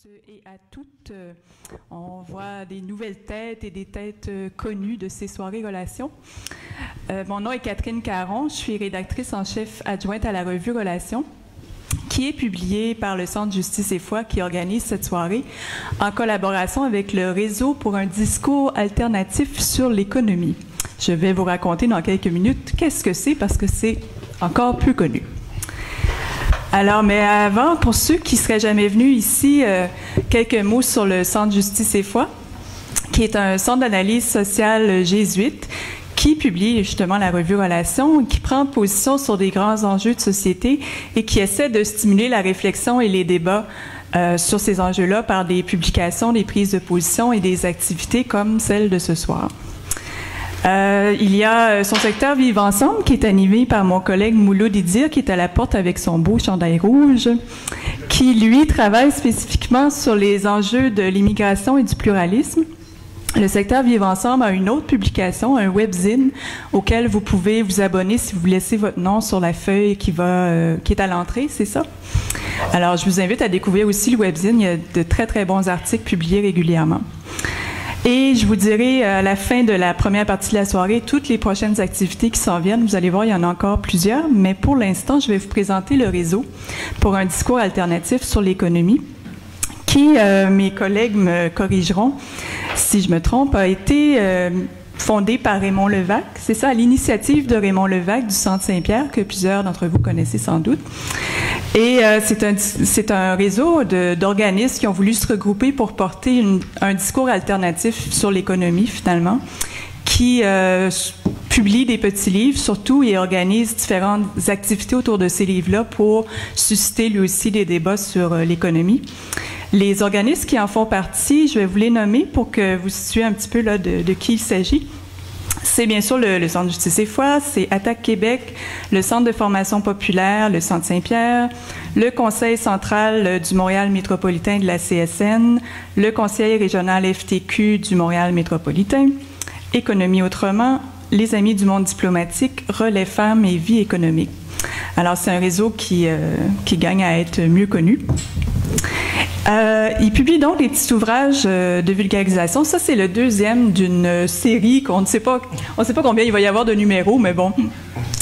tous et à toutes. On voit des nouvelles têtes et des têtes connues de ces soirées Relations. Mon nom est Catherine Caron, je suis rédactrice en chef adjointe à la revue Relations, qui est publiée par le Centre Justice et Foi qui organise cette soirée en collaboration avec le Réseau pour un discours alternatif sur l'économie. Je vais vous raconter dans quelques minutes qu'est-ce que c'est parce que c'est encore plus connu. Alors, mais avant, pour ceux qui ne seraient jamais venus ici, quelques mots sur le Centre Justice et Foi, qui est un centre d'analyse sociale jésuite qui publie justement la revue Relations, qui prend position sur des grands enjeux de société et qui essaie de stimuler la réflexion et les débats sur ces enjeux-là par des publications, des prises de position et des activités comme celle de ce soir. Il y a son secteur Vivre ensemble qui est animé par mon collègue Mouloud Idir qui est à la porte avec son beau chandail rouge, qui lui travaille spécifiquement sur les enjeux de l'immigration et du pluralisme. Le secteur Vivre ensemble a une autre publication, un webzine, auquel vous pouvez vous abonner si vous laissez votre nom sur la feuille qui est à l'entrée, c'est ça? Alors, je vous invite à découvrir aussi le webzine. Il y a de très, très bons articles publiés régulièrement. Et je vous dirai à la fin de la première partie de la soirée toutes les prochaines activités qui s'en viennent. Vous allez voir, il y en a encore plusieurs, mais pour l'instant, je vais vous présenter le réseau pour un discours alternatif sur l'économie qui, mes collègues me corrigeront si je me trompe, a été fondé par Raymond Levac. C'est ça, à l'initiative de Raymond Levac du Centre Saint-Pierre, que plusieurs d'entre vous connaissez sans doute. Et c'est un réseau d'organismes qui ont voulu se regrouper pour porter un discours alternatif sur l'économie, finalement, qui publie des petits livres, surtout, et organise différentes activités autour de ces livres-là pour susciter, lui aussi, des débats sur l'économie. Les organismes qui en font partie, je vais vous les nommer pour que vous situiez un petit peu là, de qui il s'agit. C'est bien sûr le Centre Justice et Foi, c'est Attaque Québec, le Centre de formation populaire, le Centre Saint-Pierre, le Conseil central du Montréal métropolitain de la CSN, le Conseil régional FTQ du Montréal métropolitain, Économie autrement, les Amis du monde diplomatique, Relais femmes et Vie économique. Alors, c'est un réseau qui gagne à être mieux connu. Il publie donc des petits ouvrages de vulgarisation. Ça, c'est le deuxième d'une série qu'on ne sait pas combien il va y avoir de numéros, mais bon.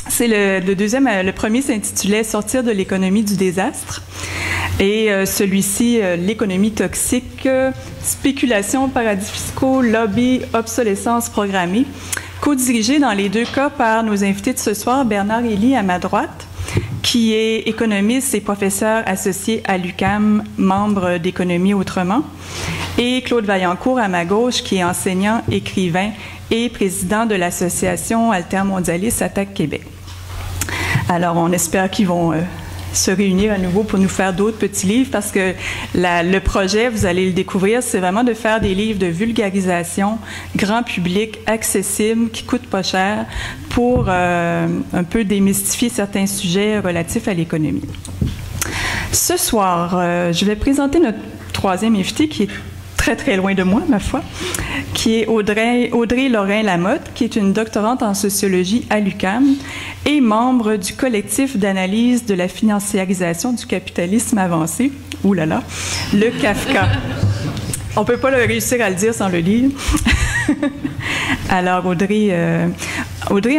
C'est le deuxième. Le premier s'intitulait « Sortir de l'économie du désastre ». Et celui-ci, « L'économie toxique, spéculation, paradis fiscaux, lobby, obsolescence programmée », co-dirigé dans les deux cas par nos invités de ce soir, Bernard Elie à ma droite, qui est économiste et professeur associé à l'UQAM, membre d'Économie autrement, et Claude Vaillancourt à ma gauche, qui est enseignant, écrivain et président de l'association altermondialiste Attaque Québec. Alors, on espère qu'ils vont se réunir à nouveau pour nous faire d'autres petits livres parce que le projet, vous allez le découvrir, c'est vraiment de faire des livres de vulgarisation, grand public, accessibles, qui coûtent pas cher pour un peu démystifier certains sujets relatifs à l'économie. Ce soir, je vais présenter notre troisième invité qui est très, très loin de moi, ma foi, qui est Audrey Lorrain-Lamotte, qui est une doctorante en sociologie à l'UQAM et membre du collectif d'analyse de la financiarisation du capitalisme avancé, ouh là là, le CAFCA. On ne peut pas réussir à le dire sans le lire. Alors, Audrey,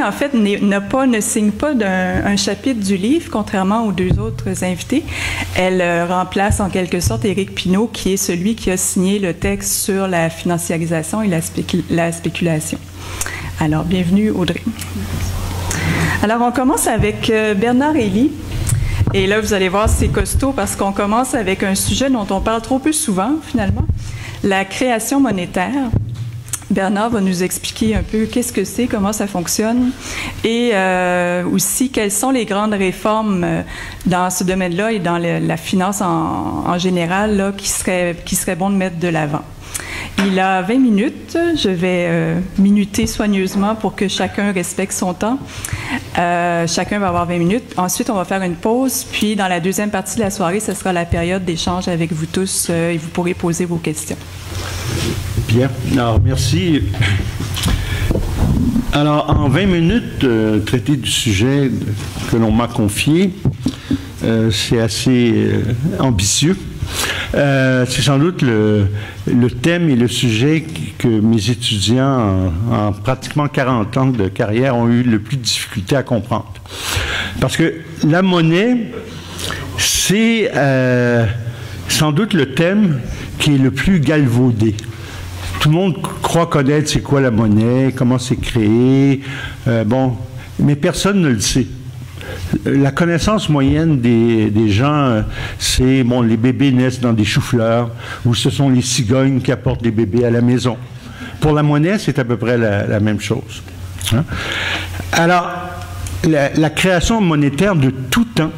en fait, ne signe pas un chapitre du livre, contrairement aux deux autres invités. Elle remplace en quelque sorte Éric Pinault, qui est celui qui a signé le texte sur la financiarisation et la spéculation. Alors, bienvenue, Audrey. Alors, on commence avec Bernard Elie. Et là, vous allez voir, c'est costaud parce qu'on commence avec un sujet dont on parle trop peu souvent, finalement, la création monétaire. Bernard va nous expliquer un peu qu'est-ce que c'est, comment ça fonctionne et aussi quelles sont les grandes réformes dans ce domaine-là et dans la finance en général là, qui serait bon de mettre de l'avant. Il a 20 minutes. Je vais minuter soigneusement pour que chacun respecte son temps. Chacun va avoir 20 minutes. Ensuite, on va faire une pause. Puis, dans la deuxième partie de la soirée, ce sera la période d'échange avec vous tous et vous pourrez poser vos questions. Bien. Alors, merci. Alors, en 20 minutes, traiter du sujet que l'on m'a confié, c'est assez ambitieux. C'est sans doute le thème et le sujet que mes étudiants, en pratiquement 40 ans de carrière, ont eu le plus de difficulté à comprendre. Parce que la monnaie, c'est sans doute le thème qui est le plus galvaudé. Tout le monde croit connaître c'est quoi la monnaie, comment c'est créé, mais personne ne le sait. La connaissance moyenne des gens, c'est, les bébés naissent dans des choux-fleurs, ou ce sont les cigognes qui apportent des bébés à la maison. Pour la monnaie, c'est à peu près la même chose. Hein? Alors, la création monétaire de tout temps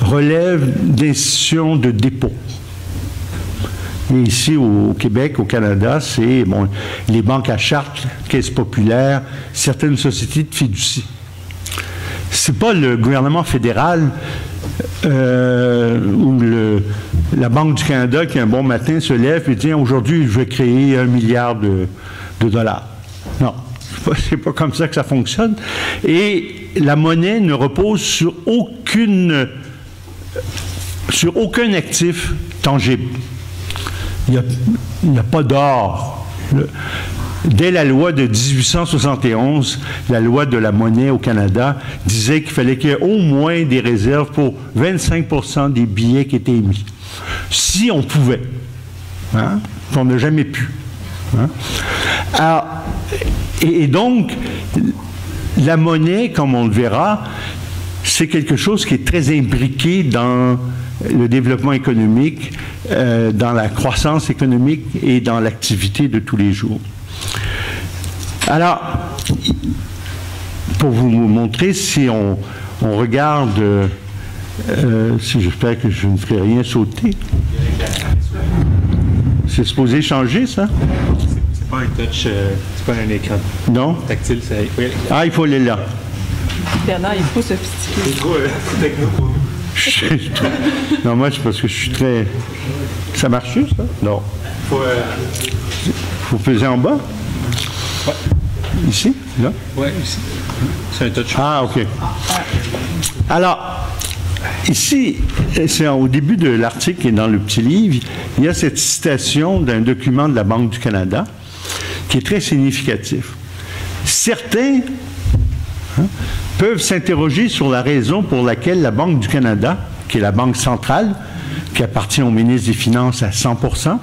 relève d'institutions de dépôt. Et ici, au Québec, au Canada, c'est les banques à charte, caisses populaires, certaines sociétés de fiducie. C'est pas le gouvernement fédéral ou la Banque du Canada qui, un bon matin, se lève et dit « Aujourd'hui, je vais créer 1 milliard de dollars ». Non, c'est pas comme ça que ça fonctionne. Et la monnaie ne repose sur aucun actif tangible. Il n'y a pas d'or. Dès la loi de 1871, la loi de la monnaie au Canada disait qu'il fallait qu'il y ait au moins des réserves pour 25% des billets qui étaient émis. Si on pouvait. Hein? On n'a jamais pu. Hein? Alors, et donc, la monnaie, comme on le verra, c'est quelque chose qui est très imbriqué dans le développement économique, dans la croissance économique et dans l'activité de tous les jours. Alors, pour vous montrer, si on regarde, si j'espère que je ne ferai rien sauter, c'est supposé changer, ça? C'est pas un touch, c'est pas un écran tactile. Ah, il faut aller là. Bernard, il faut sophistiqué. C'est trop techno pour nous. Non, moi, c'est parce que je suis très... Ça marche, ça? Non. Faut peser en bas? Ouais. Ici? Là? Oui, ici. C'est un touch. Ah, OK. Alors, ici, c'est au début de l'article et dans le petit livre, il y a cette citation d'un document de la Banque du Canada qui est très significatif. Certains peuvent s'interroger sur la raison pour laquelle la Banque du Canada, qui est la banque centrale, qui appartient au ministre des Finances à 100%,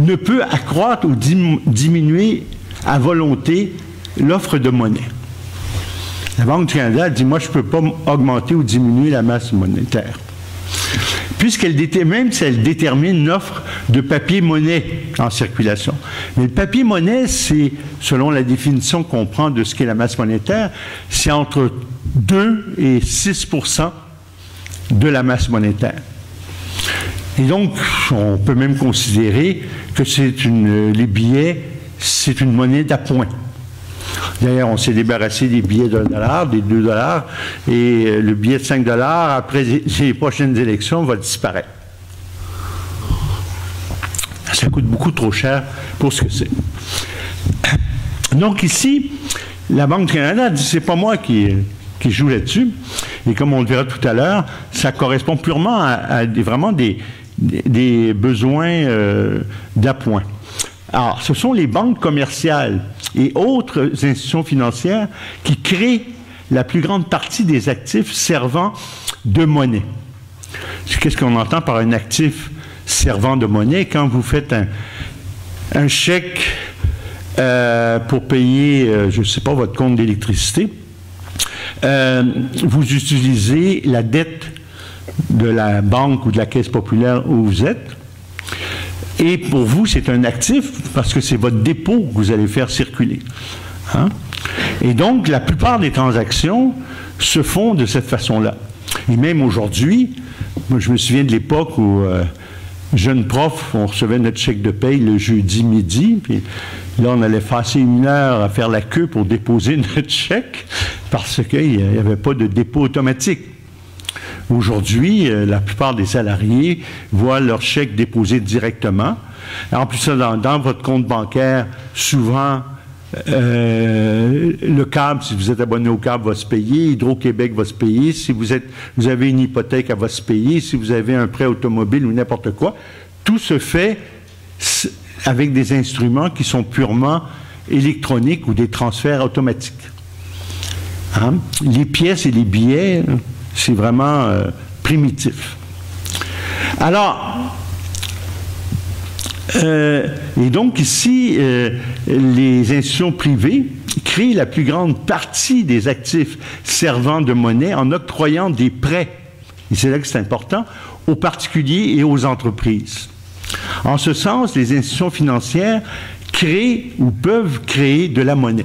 ne peut accroître ou diminuer à volonté l'offre de monnaie. La Banque du Canada dit, moi, je ne peux pas augmenter ou diminuer la masse monétaire. Puisqu'elle même si elle détermine l'offre de papier-monnaie en circulation. Mais le papier-monnaie, c'est, selon la définition qu'on prend de ce qu'est la masse monétaire, c'est entre 2 et 6% de la masse monétaire. Et donc, on peut même considérer que les billets, c'est une monnaie d'appoint. D'ailleurs, on s'est débarrassé des billets d'1 $, des 2 $, et le billet de 5 $, après les prochaines élections, va disparaître. Ça coûte beaucoup trop cher pour ce que c'est. Donc ici, la Banque du Canada dit, c'est pas moi qui joue là-dessus, et comme on le verra tout à l'heure, ça correspond purement à vraiment des besoins d'appoint. Alors, ce sont les banques commerciales et autres institutions financières qui créent la plus grande partie des actifs servant de monnaie. Qu'est-ce qu'on entend par un actif servant de monnaie? Quand vous faites un chèque pour payer, je ne sais pas, votre compte d'électricité, vous utilisez la dette de la banque ou de la caisse populaire où vous êtes. Et pour vous, c'est un actif parce que c'est votre dépôt que vous allez faire circuler. Hein? Et donc, la plupart des transactions se font de cette façon-là. Et même aujourd'hui, moi, je me souviens de l'époque où, jeune prof, on recevait notre chèque de paye le jeudi midi, puis là, on allait passer 1 heure à faire la queue pour déposer notre chèque parce qu'il n'y avait pas de dépôt automatique. Aujourd'hui, la plupart des salariés voient leur chèque déposé directement. En plus, dans votre compte bancaire, souvent, le câble, si vous êtes abonné au câble, va se payer. Hydro-Québec va se payer. Si vous avez une hypothèque, elle va se payer. Si vous avez un prêt automobile ou n'importe quoi, tout se fait avec des instruments qui sont purement électroniques ou des transferts automatiques. Hein? Les pièces et les billets, c'est vraiment primitif. Alors, et donc ici, les institutions privées créent la plus grande partie des actifs servant de monnaie en octroyant des prêts, et c'est là que c'est important, aux particuliers et aux entreprises. En ce sens, les institutions financières créent ou peuvent créer de la monnaie.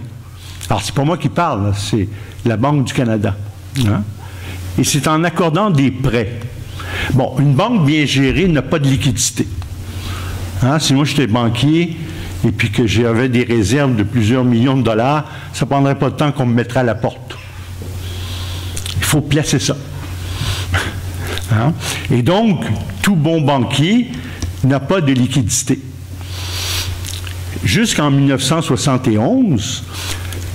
Alors, c'est pas moi qui parle, c'est la Banque du Canada. Hein? Et c'est en accordant des prêts. Bon, une banque bien gérée n'a pas de liquidité. Hein? Si moi j'étais banquier et puis que j'avais des réserves de plusieurs millions de dollars, ça ne prendrait pas de temps qu'on me mettrait à la porte. Il faut placer ça. Hein? Et donc, tout bon banquier n'a pas de liquidité. Jusqu'en 1971,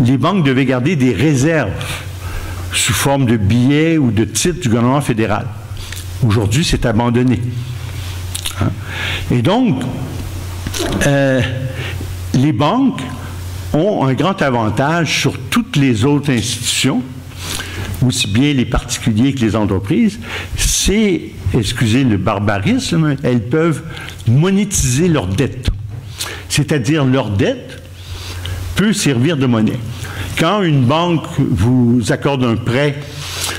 les banques devaient garder des réserves sous forme de billets ou de titres du gouvernement fédéral. Aujourd'hui, c'est abandonné. Hein? Et donc, les banques ont un grand avantage sur toutes les autres institutions, aussi bien les particuliers que les entreprises, c'est, excusez le barbarisme, elles peuvent monétiser leur dette. C'est-à-dire leur dette peut servir de monnaie. Quand une banque vous accorde un prêt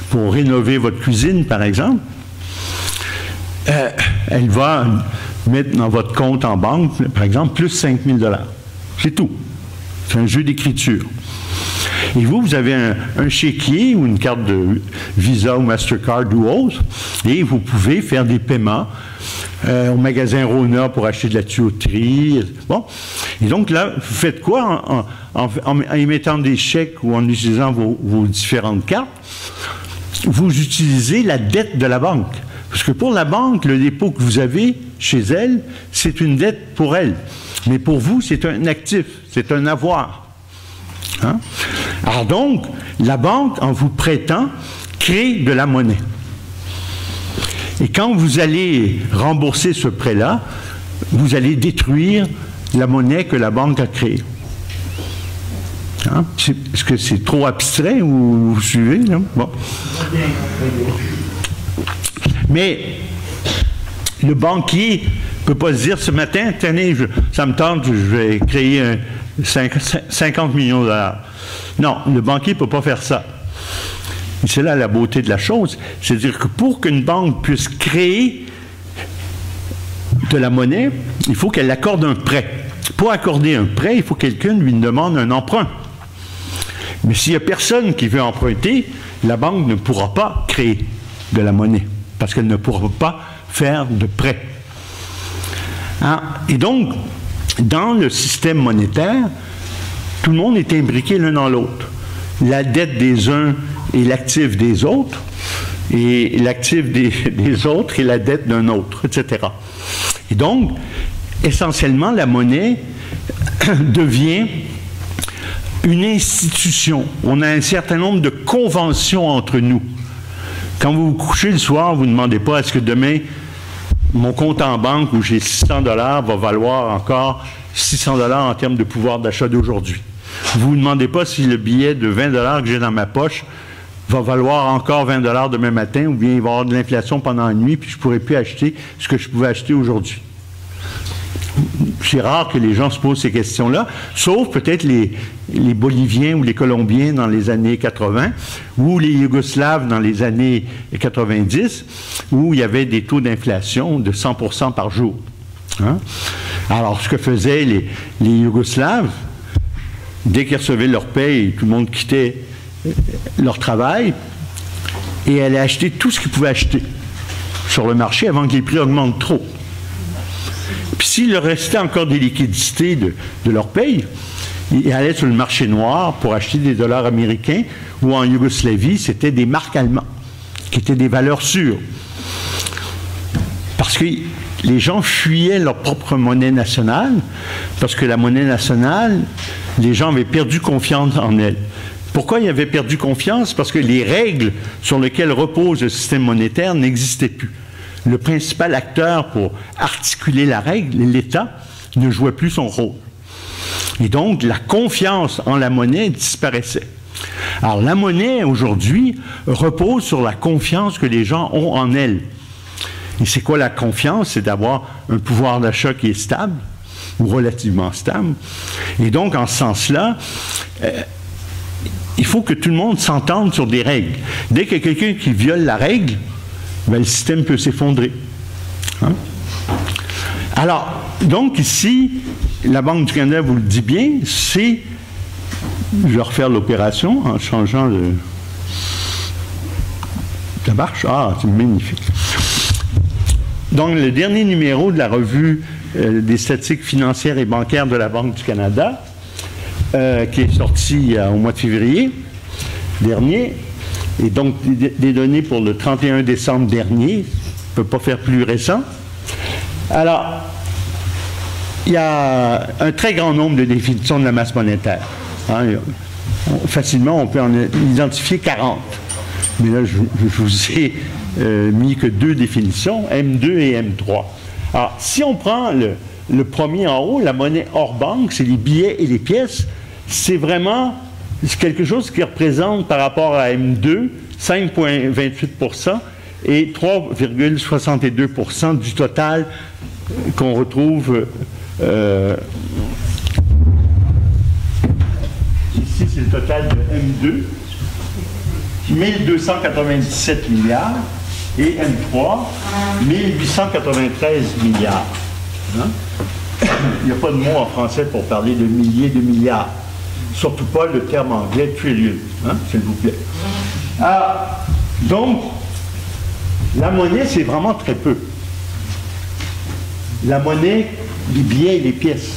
pour rénover votre cuisine, par exemple, elle va mettre dans votre compte en banque, par exemple, plus 5 000 $. C'est tout. C'est un jeu d'écriture. Et vous avez un chéquier ou une carte de Visa ou Mastercard ou autre, et vous pouvez faire des paiements au magasin Rona pour acheter de la tuyauterie. Bon. Et donc là, vous faites quoi en émettant des chèques ou en utilisant vos différentes cartes? Vous utilisez la dette de la banque. Parce que pour la banque, le dépôt que vous avez chez elle, c'est une dette pour elle. Mais pour vous, c'est un actif, c'est un avoir. Hein? Alors donc, la banque, en vous prêtant, crée de la monnaie. Et quand vous allez rembourser ce prêt-là, vous allez détruire la monnaie que la banque a créée. Hein? Est-ce que c'est trop abstrait ou vous suivez? Là? Bon. Mais le banquier ne peut pas se dire ce matin, tenez, ça me tente, je vais créer 50 millions de dollars. Non, le banquier ne peut pas faire ça. Et c'est là la beauté de la chose. C'est-à-dire que pour qu'une banque puisse créer de la monnaie, il faut qu'elle accorde un prêt. Pour accorder un prêt, il faut que quelqu'un lui demande un emprunt. Mais s'il n'y a personne qui veut emprunter, la banque ne pourra pas créer de la monnaie, parce qu'elle ne pourra pas faire de prêt. Hein? Et donc, dans le système monétaire, tout le monde est imbriqué l'un dans l'autre. La dette des uns est l'actif des autres, et l'actif des autres est la dette d'un autre, etc. Et donc, essentiellement, la monnaie devient une institution. On a un certain nombre de conventions entre nous. Quand vous vous couchez le soir, vous ne demandez pas est-ce que demain, mon compte en banque où j'ai 600 $ va valoir encore 600 $ en termes de pouvoir d'achat d'aujourd'hui. Vous ne vous demandez pas si le billet de 20 $ que j'ai dans ma poche va valoir encore 20 $ demain matin, ou bien il va y avoir de l'inflation pendant la nuit, puis je ne pourrai plus acheter ce que je pouvais acheter aujourd'hui. C'est rare que les gens se posent ces questions-là, sauf peut-être les Boliviens ou les Colombiens dans les années 80, ou les Yougoslaves dans les années 90, où il y avait des taux d'inflation de 100% par jour. Hein? Alors, ce que faisaient les Yougoslaves, dès qu'ils recevaient leur paye, tout le monde quittait leur travail et allait acheter tout ce qu'ils pouvaient acheter sur le marché avant que les prix augmentent trop. Puis s'il leur restait encore des liquidités de leur paye, ils allaient sur le marché noir pour acheter des dollars américains, ou en Yougoslavie, c'était des marques allemandes, qui étaient des valeurs sûres. Parce que les gens fuyaient leur propre monnaie nationale, parce que la monnaie nationale les gens avaient perdu confiance en elle. Pourquoi ils avaient perdu confiance? Parce que les règles sur lesquelles repose le système monétaire n'existaient plus. Le principal acteur pour articuler la règle, l'État, ne jouait plus son rôle. Et donc, la confiance en la monnaie disparaissait. Alors, la monnaie, aujourd'hui, repose sur la confiance que les gens ont en elle. Et c'est quoi la confiance? C'est d'avoir un pouvoir d'achat qui est stable, ou relativement stable. Et donc, en ce sens-là, il faut que tout le monde s'entende sur des règles. Dès qu'il y a quelqu'un qui viole la règle, ben, le système peut s'effondrer. Hein? Alors, donc ici, la Banque du Canada vous le dit bien, c'est, je vais refaire l'opération en changeant de... Ça marche? Ah, c'est magnifique. Donc, le dernier numéro de la revue des statistiques financières et bancaires de la Banque du Canada, qui est sorti au mois de février dernier, et donc des données pour le 31 décembre dernier, on ne peut pas faire plus récent. Alors, il y a un très grand nombre de définitions de la masse monétaire. Hein, facilement, on peut en identifier 40. Mais là, je vous ai mis que 2 définitions, M2 et M3. Alors, si on prend le premier en haut, la monnaie hors banque, c'est les billets et les pièces, c'est vraiment quelque chose qui représente par rapport à M2 5,28% et 3,62% du total qu'on retrouve ici, c'est le total de M2, 1297 milliards, et M3, 1893 milliards. Hein? Il n'y a pas de mot en français pour parler de milliers de milliards. Surtout pas le terme anglais trillion, hein, s'il vous plaît. Ah, donc, la monnaie, c'est vraiment très peu. La monnaie, les billets et les pièces.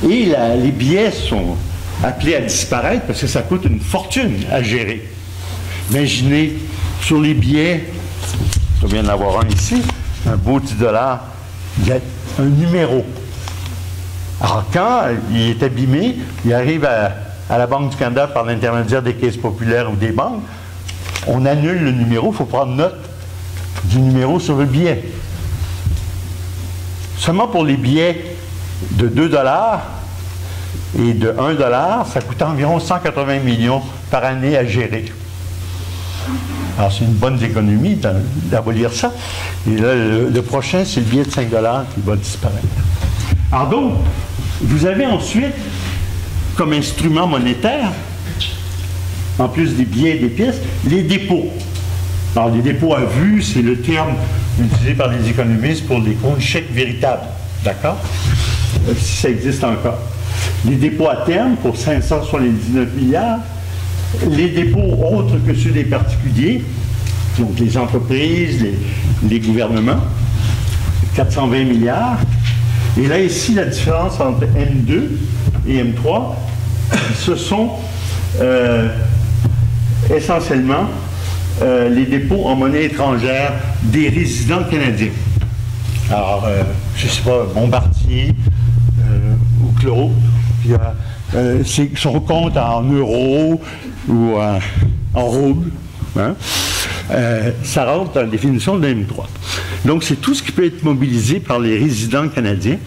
Et les billets sont appelés à disparaître parce que ça coûte une fortune à gérer. Imaginez, sur les billets, je viens d'en avoir un ici, un beau 10 $, il y a un numéro. Alors, quand il est abîmé, il arrive à la Banque du Canada par l'intermédiaire des caisses populaires ou des banques, on annule le numéro, il faut prendre note du numéro sur le billet. Seulement pour les billets de 2 $ et de 1 $, ça coûte environ 180 millions par année à gérer. Alors, c'est une bonne économie d'abolir ça. Et là, le prochain, c'est le billet de 5 $ qui va disparaître. Alors donc, vous avez ensuite, comme instrument monétaire, en plus des billets et des pièces, les dépôts. Alors, les dépôts à vue, c'est le terme utilisé par les économistes pour des comptes chèques véritables. D'accord? Si ça existe encore. Les dépôts à terme pour 579 milliards. Les dépôts autres que ceux des particuliers, donc les entreprises, les gouvernements, 420 milliards. Et là, ici, la différence entre M2 et M3, ce sont essentiellement les dépôts en monnaie étrangère des résidents canadiens. Alors, je ne sais pas, Bombardier ou Claude, son compte en euros ou en roubles, hein, ça rentre dans la définition de M3. Donc, c'est tout ce qui peut être mobilisé par les résidents canadiens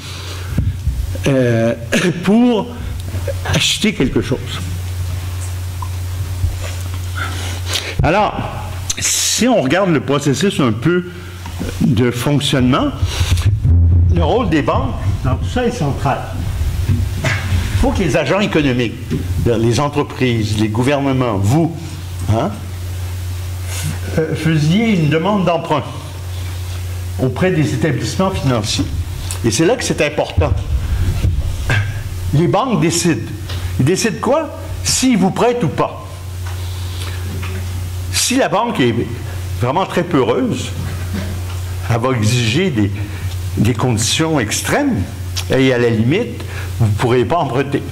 pour acheter quelque chose. Alors, si on regarde le processus un peu de fonctionnement, le rôle des banques dans tout ça est central. Il faut que les agents économiques, les entreprises, les gouvernements, vous, hein, faisiez une demande d'emprunt auprès des établissements financiers. Et c'est là que c'est important. Les banques décident. Ils décident quoi? S'ils vous prêtent ou pas. Si la banque est vraiment très peureuse, elle va exiger des conditions extrêmes et à la limite, vous ne pourrez pas emprunter.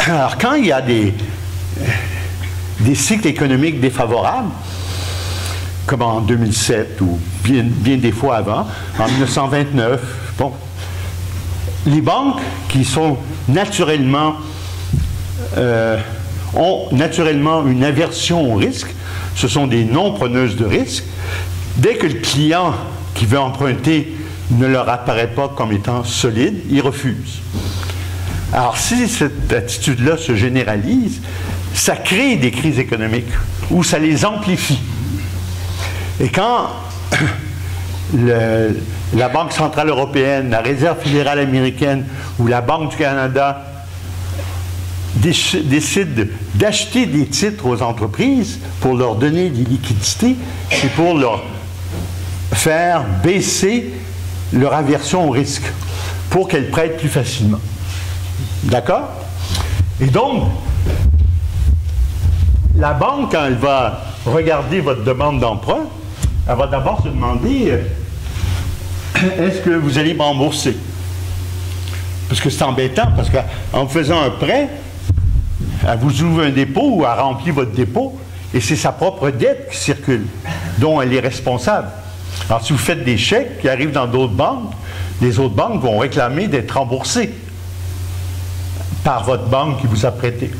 Alors, quand il y a des cycles économiques défavorables, comme en 2007 ou bien des fois avant, en 1929, bon, les banques qui sont naturellement, ont naturellement une aversion au risque. Ce sont des non-preneuses de risque. Dès que le client qui veut emprunter ne leur apparaît pas comme étant solide, ils refusent. Alors, si cette attitude-là se généralise, ça crée des crises économiques ou ça les amplifie. Et quand la Banque centrale européenne, la Réserve fédérale américaine ou la Banque du Canada décident d'acheter des titres aux entreprises pour leur donner des liquidités, c'est pour leur faire baisser leur aversion au risque, pour qu'elles prêtent plus facilement. D'accord? Et donc, la banque, quand elle va regarder votre demande d'emprunt, elle va d'abord se demander est-ce que vous allez me rembourser? Parce que c'est embêtant, parce qu'en faisant un prêt, elle vous ouvre un dépôt ou elle remplit votre dépôt, et c'est sa propre dette qui circule, dont elle est responsable. Alors, si vous faites des chèques qui arrivent dans d'autres banques, les autres banques vont réclamer d'être remboursées par votre banque qui vous a prêté.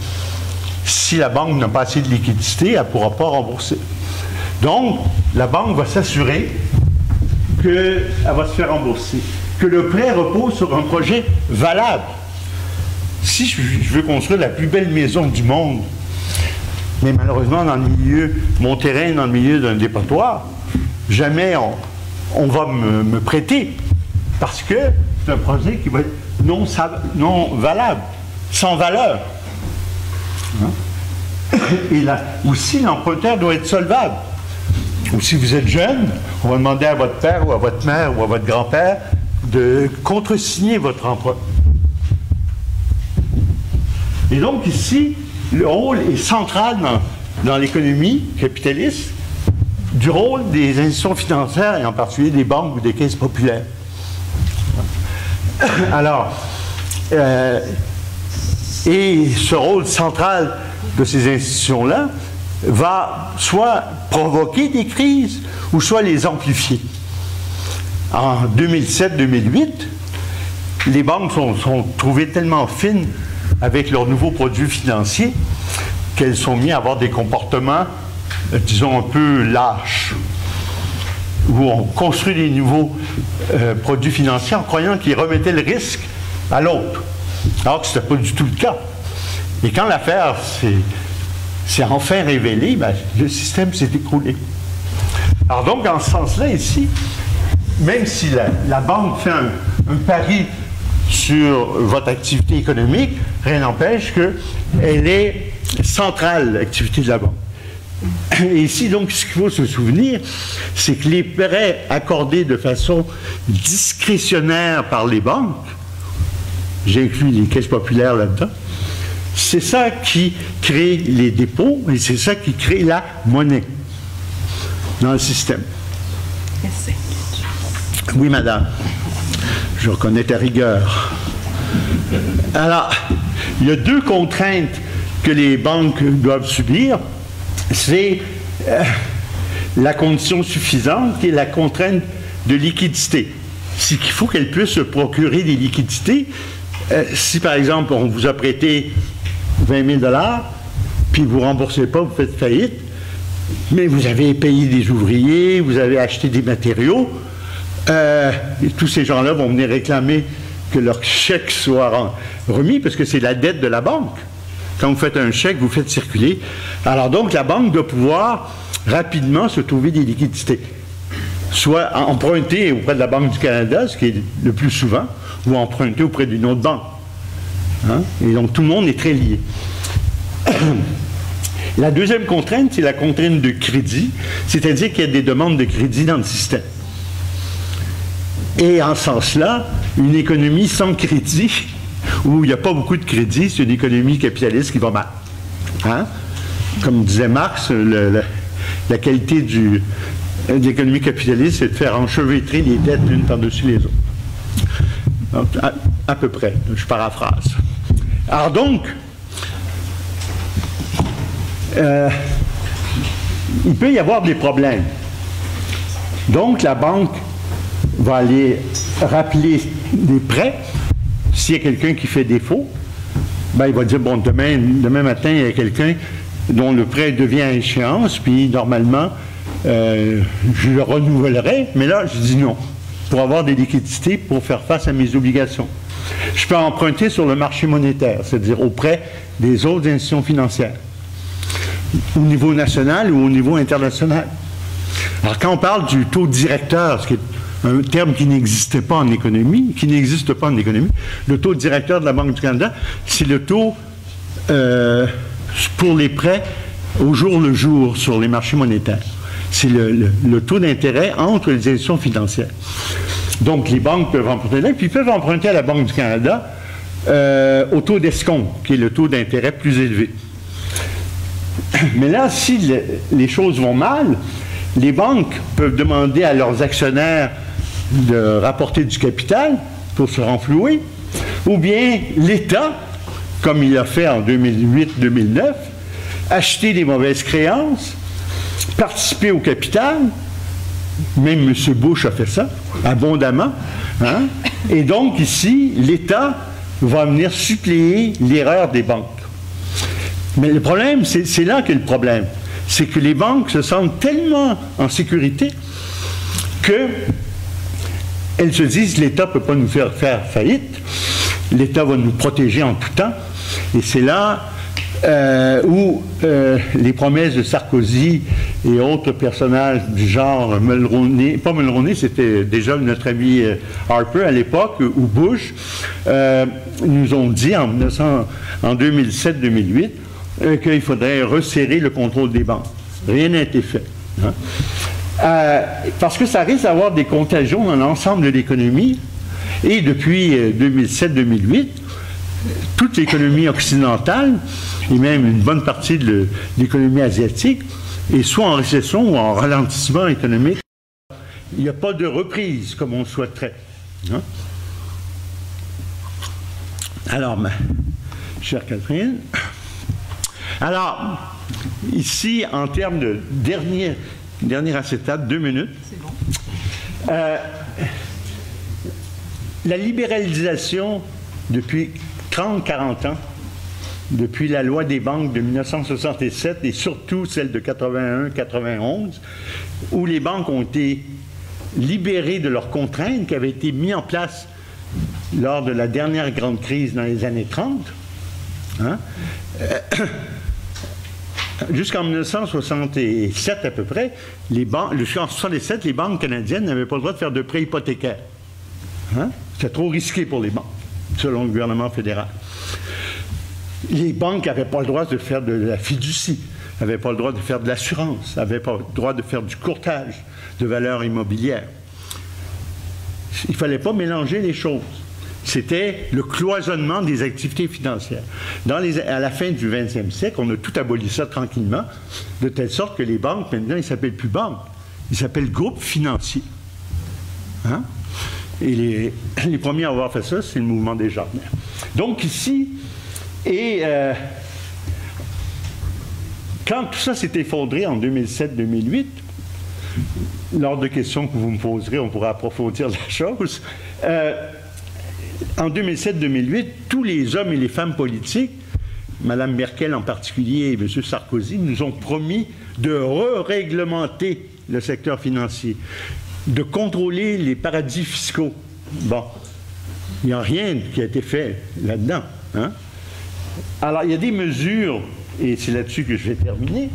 Si la banque n'a pas assez de liquidité, elle ne pourra pas rembourser. Donc, la banque va s'assurer qu'elle va se faire rembourser, que le prêt repose sur un projet valable. Si je veux construire la plus belle maison du monde, mais malheureusement, dans le milieu, mon terrain est dans le milieu d'un dépotoir, jamais on va me prêter, parce que c'est un projet qui va être non valable, sans valeur. Hein? Et là, aussi, l'emprunteur doit être solvable. Ou si vous êtes jeune, on va demander à votre père ou à votre mère ou à votre grand-père de contresigner votre emprunt. Et donc ici, le rôle est central dans l'économie capitaliste du rôle des institutions financières, et en particulier des banques ou des caisses populaires. Alors, et ce rôle central de ces institutions-là va soit provoquer des crises ou soit les amplifier. En 2007-2008, les banques sont trouvées tellement fines avec leurs nouveaux produits financiers qu'elles sont mises à avoir des comportements, disons, un peu lâches, où on construit des nouveaux produits financiers en croyant qu'ils remettaient le risque à l'autre, alors que ce n'était pas du tout le cas. Et quand l'affaire s'est enfin révélée, ben, le système s'est écroulé. Alors donc, dans ce sens-là, ici, même si la banque fait un pari sur votre activité économique, rien n'empêche qu'elle est centrale, l'activité de la banque. Et ici, donc, ce qu'il faut se souvenir, c'est que les prêts accordés de façon discrétionnaire par les banques, j'ai inclus les caisses populaires là-dedans, c'est ça qui crée les dépôts et c'est ça qui crée la monnaie dans le système. Merci. Oui, madame. Je reconnais ta rigueur. Alors, il y a deux contraintes que les banques doivent subir. C'est la condition suffisante et la contrainte de liquidité. C'est qu'il faut qu'elles puissent se procurer des liquidités. Si, par exemple, on vous a prêté 20 000 $, puis vous ne remboursez pas, vous faites faillite, mais vous avez payé des ouvriers, vous avez acheté des matériaux, et tous ces gens-là vont venir réclamer que leur chèque soit remis, parce que c'est la dette de la banque. Quand vous faites un chèque, vous faites circuler. Alors donc, la banque doit pouvoir rapidement se trouver des liquidités. Soit emprunter auprès de la Banque du Canada, ce qui est le plus souvent, ou emprunter auprès d'une autre banque. Hein? Et donc, tout le monde est très lié. La deuxième contrainte, c'est la contrainte de crédit, c'est-à-dire qu'il y a des demandes de crédit dans le système. Et en ce sens-là, une économie sans crédit, où il n'y a pas beaucoup de crédit, c'est une économie capitaliste qui va mal. Hein? Comme disait Marx, la qualité de l'économie capitaliste, c'est de faire enchevêtrer les dettes l'une par-dessus les autres. Donc, à peu près, je paraphrase. Alors donc, il peut y avoir des problèmes. Donc, la banque va aller rappeler des prêts s'il y a quelqu'un qui fait défaut, ben, il va dire, bon, demain matin, il y a quelqu'un dont le prêt devient à échéance, puis normalement, je le renouvellerai, mais là, je dis non, pour avoir des liquidités pour faire face à mes obligations. Je peux emprunter sur le marché monétaire, c'est-à-dire auprès des autres institutions financières, au niveau national ou au niveau international. Alors, quand on parle du taux directeur, ce qui est un terme qui n'existe pas en économie, le taux directeur de la Banque du Canada, c'est le taux pour les prêts au jour le jour sur les marchés monétaires. C'est le taux d'intérêt entre les institutions financières. Donc, les banques peuvent emprunter là, puis ils peuvent emprunter à la Banque du Canada au taux d'escompte, qui est le taux d'intérêt plus élevé. Mais là, si les choses vont mal, les banques peuvent demander à leurs actionnaires de rapporter du capital pour se renflouer, ou bien l'État, comme il a fait en 2008-2009, acheter des mauvaises créances, participer au capital, même M. Bush a fait ça, abondamment, hein? Et donc ici, l'État va venir suppléer l'erreur des banques. Mais le problème, c'est là qu'est le problème, c'est que les banques se sentent tellement en sécurité qu'elles se disent, l'État ne peut pas nous faire faillite, l'État va nous protéger en tout temps, et c'est là où les promesses de Sarkozy et autres personnages du genre Mulroney, pas Mulroney, c'était déjà notre ami Harper à l'époque, ou Bush, nous ont dit en 2007-2008 qu'il faudrait resserrer le contrôle des banques. Rien n'a été fait. Hein? Parce que ça risque d'avoir des contagions dans l'ensemble de l'économie. Et depuis 2007-2008, toute l'économie occidentale, et même une bonne partie de l'économie asiatique, est soit en récession ou en ralentissement économique. Il n'y a pas de reprise comme on le souhaiterait. Hein? Alors, ma chère Catherine, alors, ici, en termes de dernier acétate, 2 minutes. C'est bon. La libéralisation depuis 30-40 ans, depuis la loi des banques de 1967 et surtout celle de 81-91, où les banques ont été libérées de leurs contraintes qui avaient été mises en place lors de la dernière grande crise dans les années 30. Hein? Jusqu'en 1967 à peu près, jusqu'en 1967, les banques canadiennes n'avaient pas le droit de faire de prêts hypothécaires. Hein? C'était trop risqué pour les banques, selon le gouvernement fédéral. Les banques n'avaient pas le droit de faire de la fiducie, n'avaient pas le droit de faire de l'assurance, n'avaient pas le droit de faire du courtage de valeurs immobilières. Il ne fallait pas mélanger les choses. C'était le cloisonnement des activités financières. À la fin du 20e siècle, on a tout aboli ça tranquillement, de telle sorte que les banques, maintenant, ils ne s'appellent plus banques, ils s'appellent groupes financiers. Hein? Et les premiers à avoir fait ça, c'est le mouvement des Jardins. Donc ici, quand tout ça s'est effondré en 2007-2008, lors de questions que vous me poserez, on pourra approfondir la chose. En 2007-2008, tous les hommes et les femmes politiques, Mme Merkel en particulier et M. Sarkozy, nous ont promis de réglementer le secteur financier, de contrôler les paradis fiscaux. Bon, il n'y a rien qui a été fait là-dedans. Hein? Alors, il y a des mesures, et c'est là-dessus que je vais terminer.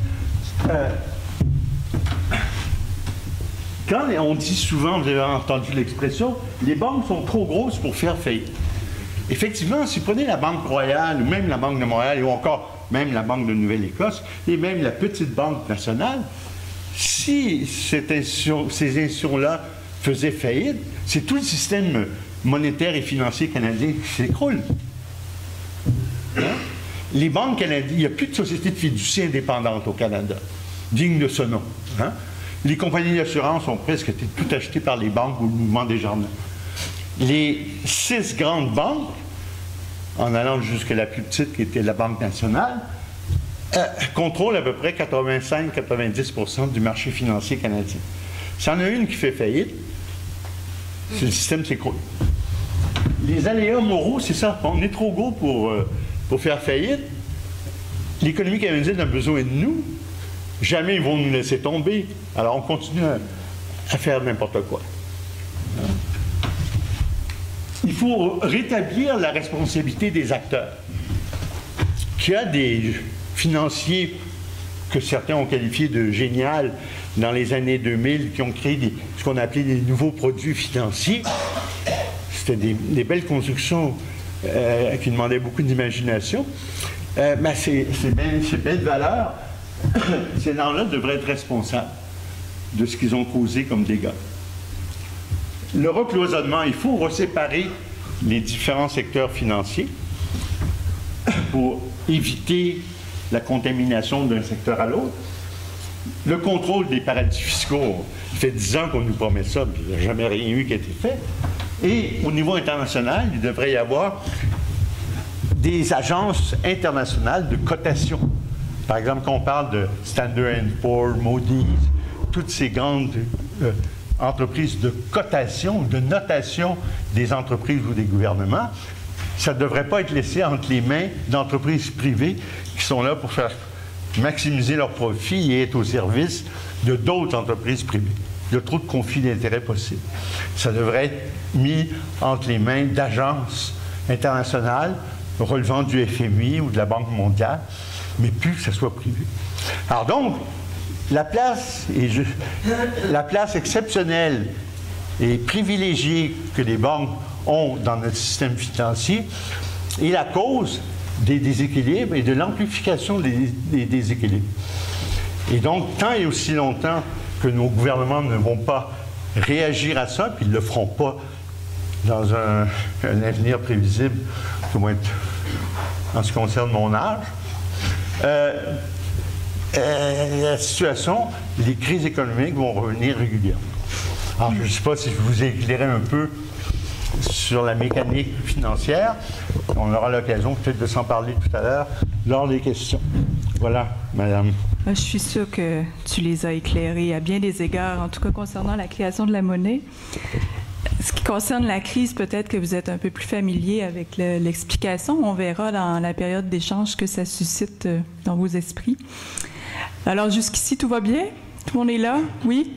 Quand on dit souvent, vous avez entendu l'expression, les banques sont trop grosses pour faire faillite. Effectivement, si vous prenez la Banque Royale, ou même la Banque de Montréal, ou encore même la Banque de Nouvelle-Écosse, et même la petite Banque nationale, si ces institutions-là faisaient faillite, c'est tout le système monétaire et financier canadien qui s'écroule. Hein? Les banques canadiennes, il n'y a plus de sociétés de fiducie indépendantes au Canada, dignes de ce nom. Hein? Les compagnies d'assurance ont presque été toutes achetées par les banques ou le mouvement des Jardins. Les 6 grandes banques, en allant jusqu'à la plus petite qui était la Banque nationale, contrôlent à peu près 85-90% du marché financier canadien. S'il y en a une qui fait faillite, le système s'écroule. les aléas moraux, c'est ça. On est trop gros pour faire faillite. L'économie canadienne a besoin de nous. Jamais ils vont nous laisser tomber. Alors, on continue à faire n'importe quoi. Il faut rétablir la responsabilité des acteurs. Qu'il y a des financiers que certains ont qualifiés de génial dans les années 2000, qui ont créé ce qu'on appelait des nouveaux produits financiers. C'était des belles constructions qui demandaient beaucoup d'imagination. Ben ces belles valeurs, ces gens-là devraient être responsables de ce qu'ils ont causé comme dégâts. Le recloisonnement, il faut reséparer les différents secteurs financiers pour éviter la contamination d'un secteur à l'autre. Le contrôle des paradis fiscaux, il fait 10 ans qu'on nous promet ça, puis il n'y a jamais rien eu qui a été fait. Et au niveau international, il devrait y avoir des agences internationales de cotation. Par exemple, quand on parle de Standard & Poor's, Moody's, toutes ces grandes entreprises de cotation, de notation des entreprises ou des gouvernements, ça ne devrait pas être laissé entre les mains d'entreprises privées qui sont là pour faire maximiser leurs profits et être au service de d'autres entreprises privées. Il y a trop de conflits d'intérêts possibles. Ça devrait être mis entre les mains d'agences internationales relevant du FMI ou de la Banque mondiale, mais plus que ça soit privé. Alors donc, la place exceptionnelle et privilégiée que les banques ont dans notre système financier est la cause des déséquilibres et de l'amplification des déséquilibres. Et donc, tant et aussi longtemps que nos gouvernements ne vont pas réagir à ça, puis ils ne le feront pas dans un avenir prévisible, du moins en ce qui concerne mon âge, la situation, les crises économiques vont revenir régulièrement. Alors, je ne sais pas si je vous ai éclairé un peu sur la mécanique financière. On aura l'occasion peut-être de s'en parler tout à l'heure lors des questions. Voilà, madame. Je suis sûre que tu les as éclairés à bien des égards, en tout cas concernant la création de la monnaie. Ce qui concerne la crise, peut-être que vous êtes un peu plus familier avec l'explication. On verra dans la période d'échange que ça suscite dans vos esprits. Alors, jusqu'ici, tout va bien? Tout le monde est là? Oui?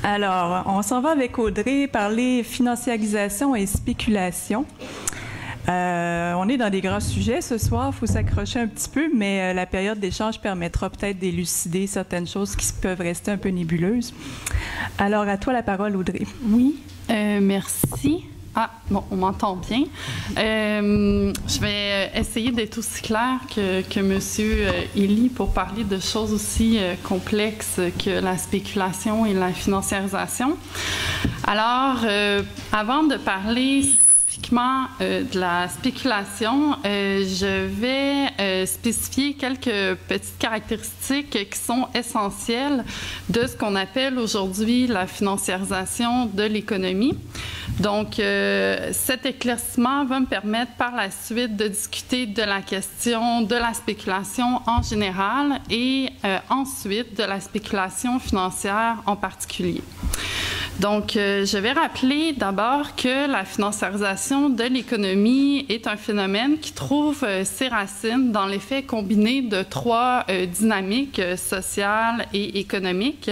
Alors, on s'en va avec Audrey parler financiarisation et spéculation. On est dans des grands sujets ce soir, il faut s'accrocher un petit peu, mais la période d'échange permettra peut-être d'élucider certaines choses qui peuvent rester un peu nébuleuses. Alors, à toi la parole, Audrey. Oui, merci. Ah, bon, on m'entend bien. Je vais essayer d'être aussi claire que M. Elie pour parler de choses aussi complexes que la spéculation et la financiarisation. Alors, avant de parler spécifiquement de la spéculation, je vais spécifier quelques petites caractéristiques qui sont essentielles de ce qu'on appelle aujourd'hui la financiarisation de l'économie. Donc, cet éclaircissement va me permettre par la suite de discuter de la question de la spéculation en général et ensuite de la spéculation financière en particulier. Donc, je vais rappeler d'abord que la financiarisation de l'économie est un phénomène qui trouve ses racines dans l'effet combiné de trois dynamiques sociales et économiques.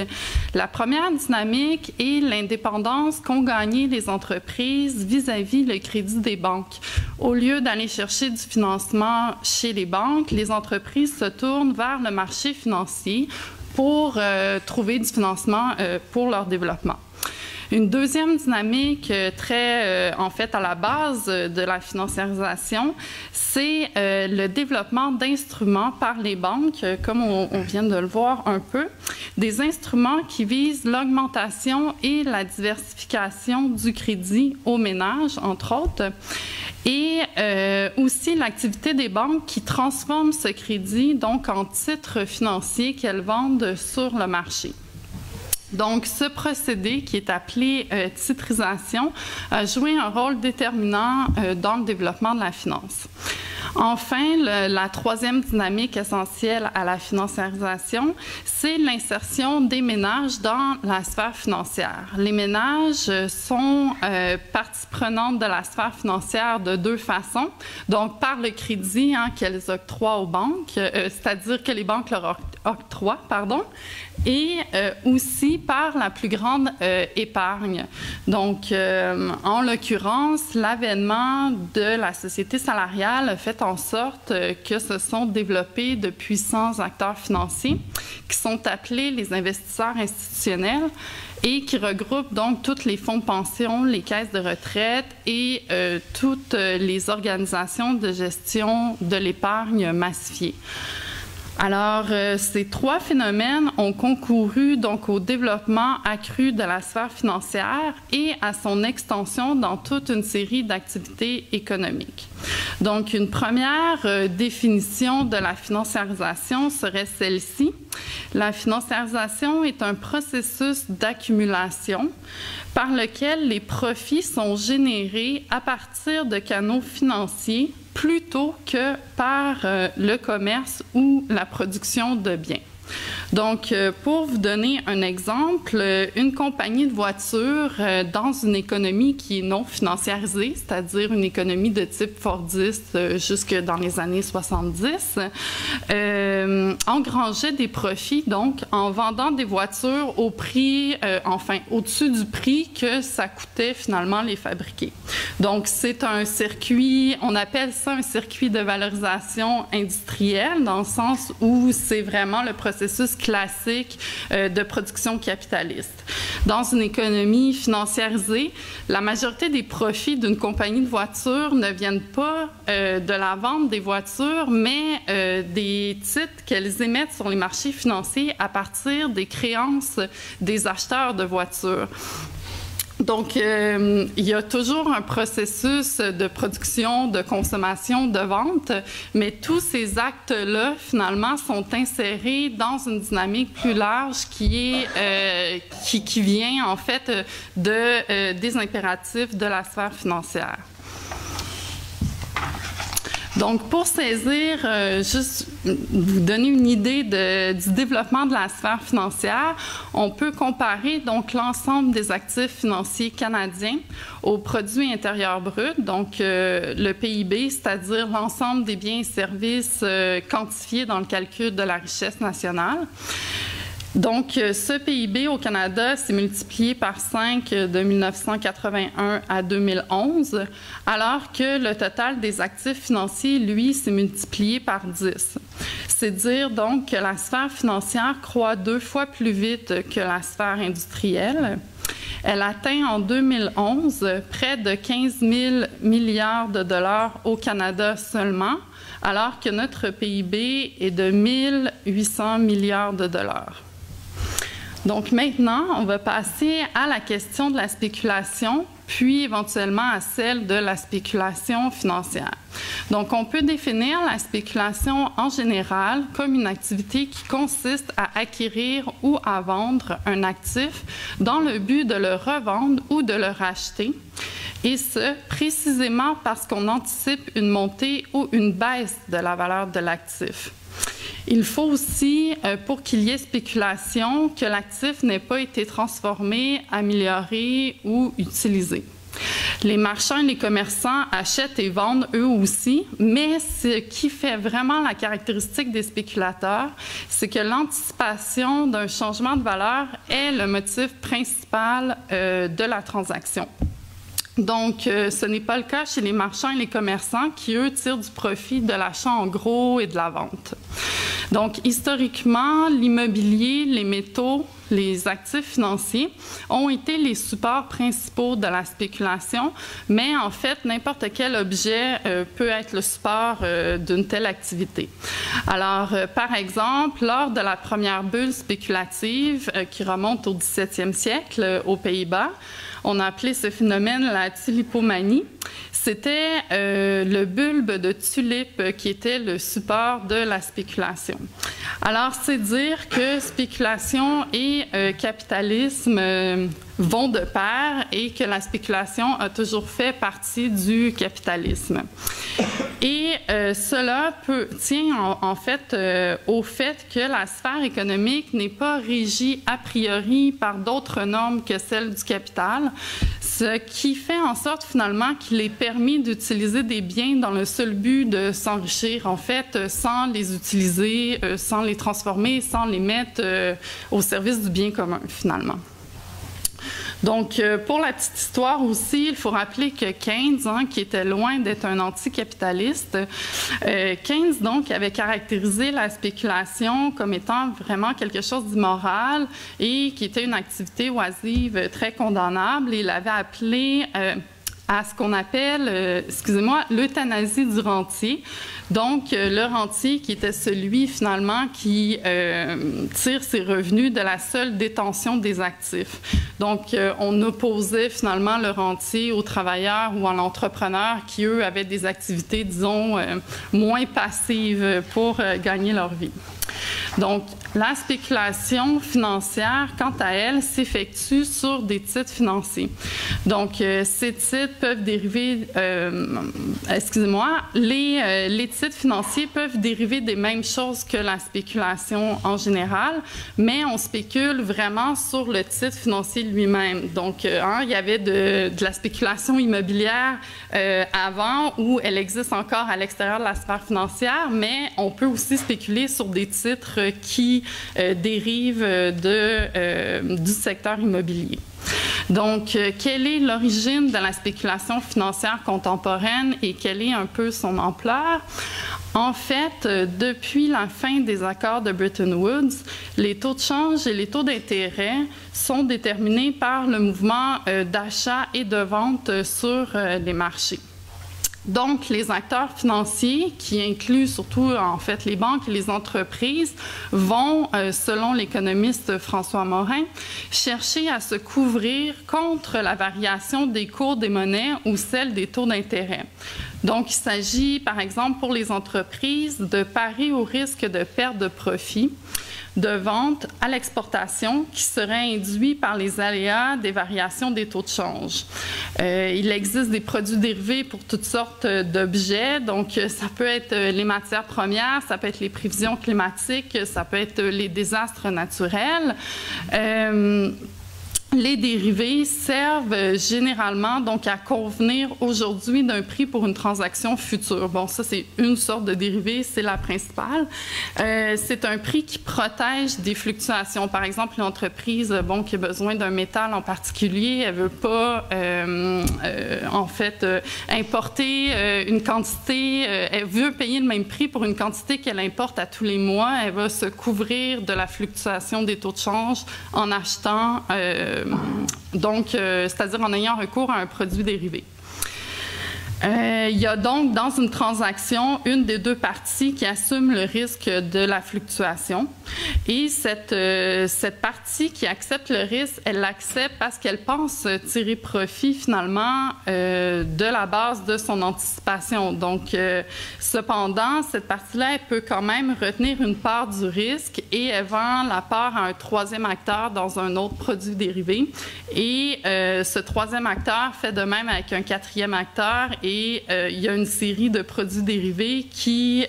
La première dynamique est l'indépendance qu'ont gagnée les entreprises vis-à-vis le crédit des banques. Au lieu d'aller chercher du financement chez les banques, les entreprises se tournent vers le marché financier pour trouver du financement pour leur développement. Une deuxième dynamique en fait, à la base de la financiarisation, c'est le développement d'instruments par les banques, comme on vient de le voir un peu, des instruments qui visent l'augmentation et la diversification du crédit aux ménages, entre autres, et aussi l'activité des banques qui transforment ce crédit donc en titres financiers qu'elles vendent sur le marché. Donc, ce procédé qui est appelé titrisation a joué un rôle déterminant dans le développement de la finance. Enfin, la troisième dynamique essentielle à la financiarisation, c'est l'insertion des ménages dans la sphère financière. Les ménages sont partie prenante de la sphère financière de deux façons. Donc, par le crédit qu'elles octroient aux banques, c'est-à-dire que les banques leur octroient, et aussi par la plus grande épargne. Donc, en l'occurrence, l'avènement de la société salariale a fait en sorte que se sont développés de puissants acteurs financiers qui sont appelés les investisseurs institutionnels et qui regroupent donc tous les fonds de pension, les caisses de retraite et toutes les organisations de gestion de l'épargne massifiée. Alors, ces trois phénomènes ont concouru donc au développement accru de la sphère financière et à son extension dans toute une série d'activités économiques. Donc, une première définition de la financiarisation serait celle-ci. La financiarisation est un processus d'accumulation par lequel les profits sont générés à partir de canaux financiers plutôt que par le commerce ou la production de biens. Donc, pour vous donner un exemple, une compagnie de voitures dans une économie qui est non financiarisée, c'est-à-dire une économie de type Fordiste jusque dans les années 70, engrangeait des profits donc en vendant des voitures au prix, au-dessus du prix que ça coûtait finalement les fabriquer. Donc, c'est un circuit, on appelle ça un circuit de valorisation industrielle dans le sens où c'est vraiment le processus classique de production capitaliste. Dans une économie financiarisée, la majorité des profits d'une compagnie de voitures ne viennent pas de la vente des voitures, mais des titres qu'elles émettent sur les marchés financiers à partir des créances des acheteurs de voitures. Donc, il y a toujours un processus de production, de consommation, de vente, mais tous ces actes-là, finalement, sont insérés dans une dynamique plus large qui vient, en fait, des impératifs de la sphère financière. Donc, pour saisir, juste vous donner une idée du développement de la sphère financière, on peut comparer donc l'ensemble des actifs financiers canadiens au produit intérieur brut, donc le PIB, c'est-à-dire l'ensemble des biens et services quantifiés dans le calcul de la richesse nationale. Donc, ce PIB au Canada s'est multiplié par 5 de 1981 à 2011, alors que le total des actifs financiers, lui, s'est multiplié par 10. C'est dire donc que la sphère financière croît 2 fois plus vite que la sphère industrielle. Elle atteint en 2011 près de 15 000 milliards de dollars au Canada seulement, alors que notre PIB est de 1 800 milliards de dollars. Donc maintenant, on va passer à la question de la spéculation, puis éventuellement à celle de la spéculation financière. Donc, on peut définir la spéculation en général comme une activité qui consiste à acquérir ou à vendre un actif dans le but de le revendre ou de le racheter, et ce, précisément parce qu'on anticipe une montée ou une baisse de la valeur de l'actif. Il faut aussi, pour qu'il y ait spéculation, que l'actif n'ait pas été transformé, amélioré ou utilisé. Les marchands et les commerçants achètent et vendent eux aussi, mais ce qui fait vraiment la caractéristique des spéculateurs, c'est que l'anticipation d'un changement de valeur est le motif principal de la transaction. Donc, ce n'est pas le cas chez les marchands et les commerçants qui, eux, tirent du profit de l'achat en gros et de la vente. Donc, historiquement, l'immobilier, les métaux, les actifs financiers ont été les supports principaux de la spéculation, mais en fait, n'importe quel objet peut être le support d'une telle activité. Alors, par exemple, lors de la première bulle spéculative qui remonte au 17e siècle aux Pays-Bas, on a appelé ce phénomène la tulipomanie. C'était le bulbe de tulipe qui était le support de la spéculation. Alors, c'est dire que spéculation et et capitalisme vont de pair et que la spéculation a toujours fait partie du capitalisme. Et cela tient en fait au fait que la sphère économique n'est pas régie a priori par d'autres normes que celles du capital, ce qui fait en sorte finalement qu'il est permis d'utiliser des biens dans le seul but de s'enrichir, en fait, sans les utiliser, sans les transformer, sans les mettre au service du bien commun finalement. Donc, pour la petite histoire aussi, il faut rappeler que Keynes, qui était loin d'être un anticapitaliste, Keynes, donc, avait caractérisé la spéculation comme étant vraiment quelque chose d'immoral et qui était une activité oisive très condamnable. Il l'avait appelé à ce qu'on appelle, l'euthanasie du rentier. Donc, le rentier qui était celui, finalement, qui tire ses revenus de la seule détention des actifs. Donc, on opposait, finalement, le rentier aux travailleurs ou à l'entrepreneur qui, eux, avaient des activités, disons, moins passives pour gagner leur vie. Donc, la spéculation financière, quant à elle, s'effectue sur des titres financiers. Donc, ces titres peuvent dériver, les titres financiers peuvent dériver des mêmes choses que la spéculation en général, mais on spécule vraiment sur le titre financier lui-même. Donc, il y avait de la spéculation immobilière avant, où elle existe encore à l'extérieur de la sphère financière, mais on peut aussi spéculer sur des titres qui dérivent du secteur immobilier. Donc, quelle est l'origine de la spéculation financière contemporaine et quelle est un peu son ampleur? En fait, depuis la fin des accords de Bretton Woods, les taux de change et les taux d'intérêt sont déterminés par le mouvement d'achat et de vente sur les marchés. Donc, les acteurs financiers, qui incluent surtout, en fait, les banques et les entreprises, vont, selon l'économiste François Morin, chercher à se couvrir contre la variation des cours des monnaies ou celle des taux d'intérêt. Donc, il s'agit, par exemple, pour les entreprises, de parer au risque de perte de profit de vente à l'exportation qui serait induit par les aléas des variations des taux de change. Il existe des produits dérivés pour toutes sortes d'objets, donc ça peut être les matières premières, ça peut être les prévisions climatiques, ça peut être les désastres naturels. Les dérivés servent généralement donc à convenir aujourd'hui d'un prix pour une transaction future. Bon, ça, c'est une sorte de dérivé, c'est la principale. C'est un prix qui protège des fluctuations. Par exemple, une entreprise qui a besoin d'un métal en particulier, elle ne veut pas, importer une quantité, elle veut payer le même prix pour une quantité qu'elle importe à tous les mois. Elle va se couvrir de la fluctuation des taux de change en achetant c'est-à-dire en ayant recours à un produit dérivé. Il y a donc dans une transaction une des deux parties qui assume le risque de la fluctuation et cette partie qui accepte le risque, elle l'accepte parce qu'elle pense tirer profit finalement de la base de son anticipation. Donc, cependant, cette partie-là, elle peut quand même retenir une part du risque et elle vend la part à un troisième acteur dans un autre produit dérivé. Et ce troisième acteur fait de même avec un quatrième acteur et il y a une série de produits dérivés qui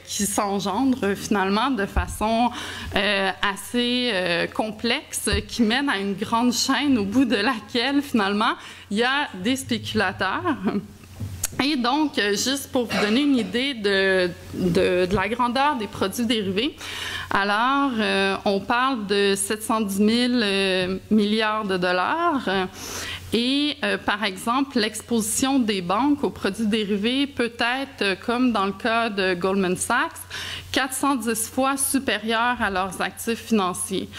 s'engendrent finalement de façon assez complexe, qui mène à une grande chaîne au bout de laquelle finalement il y a des spéculateurs. Et donc, juste pour vous donner une idée de la grandeur des produits dérivés, alors on parle de 710 000 milliards de dollars. Et, par exemple, l'exposition des banques aux produits dérivés peut être, comme dans le cas de Goldman Sachs, 410 fois supérieure à leurs actifs financiers.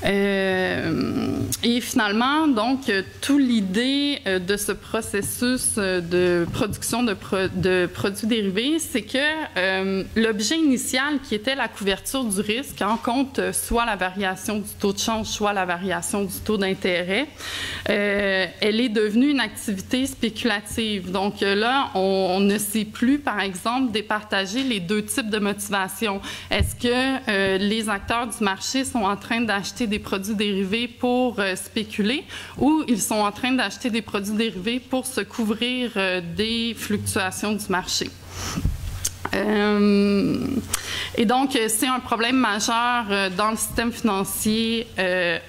Et finalement, donc, toute l'idée de ce processus de production de produits dérivés, c'est que l'objet initial qui était la couverture du risque, en compte soit la variation du taux de change, soit la variation du taux d'intérêt, elle est devenue une activité spéculative. Donc là, on ne sait plus, par exemple, départager les deux types de motivation. Est-ce que les acteurs du marché sont en train d'acheter des produits dérivés pour spéculer ou ils sont en train d'acheter des produits dérivés pour se couvrir des fluctuations du marché? Et donc, c'est un problème majeur dans le système financier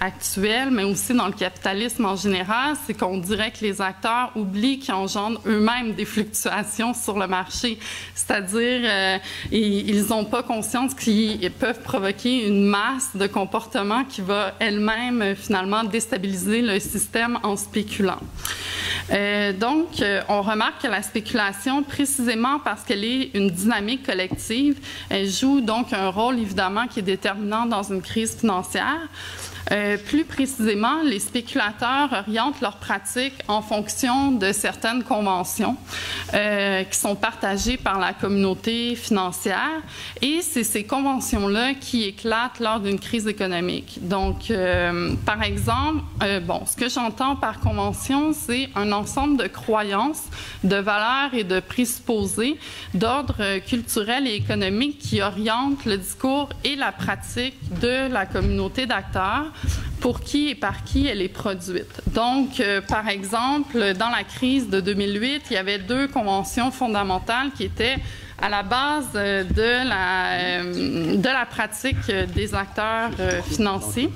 actuel, mais aussi dans le capitalisme en général, c'est qu'on dirait que les acteurs oublient qu'ils engendrent eux-mêmes des fluctuations sur le marché. C'est-à-dire, ils n'ont pas conscience qu'ils peuvent provoquer une masse de comportements qui va elle-même, finalement, déstabiliser le système en spéculant. Donc, on remarque que la spéculation, précisément parce qu'elle est une dynamique collective, elle joue donc un rôle, évidemment, qui est déterminant dans une crise financière. Plus précisément, les spéculateurs orientent leurs pratiques en fonction de certaines conventions qui sont partagées par la communauté financière et c'est ces conventions-là qui éclatent lors d'une crise économique. Donc, par exemple, ce que j'entends par convention, c'est un ensemble de croyances, de valeurs et de présupposés d'ordre culturel et économique qui orientent le discours et la pratique de la communauté d'acteurs pour qui et par qui elle est produite. Donc, par exemple, dans la crise de 2008, il y avait deux conventions fondamentales qui étaient à la base de la pratique des acteurs financiers.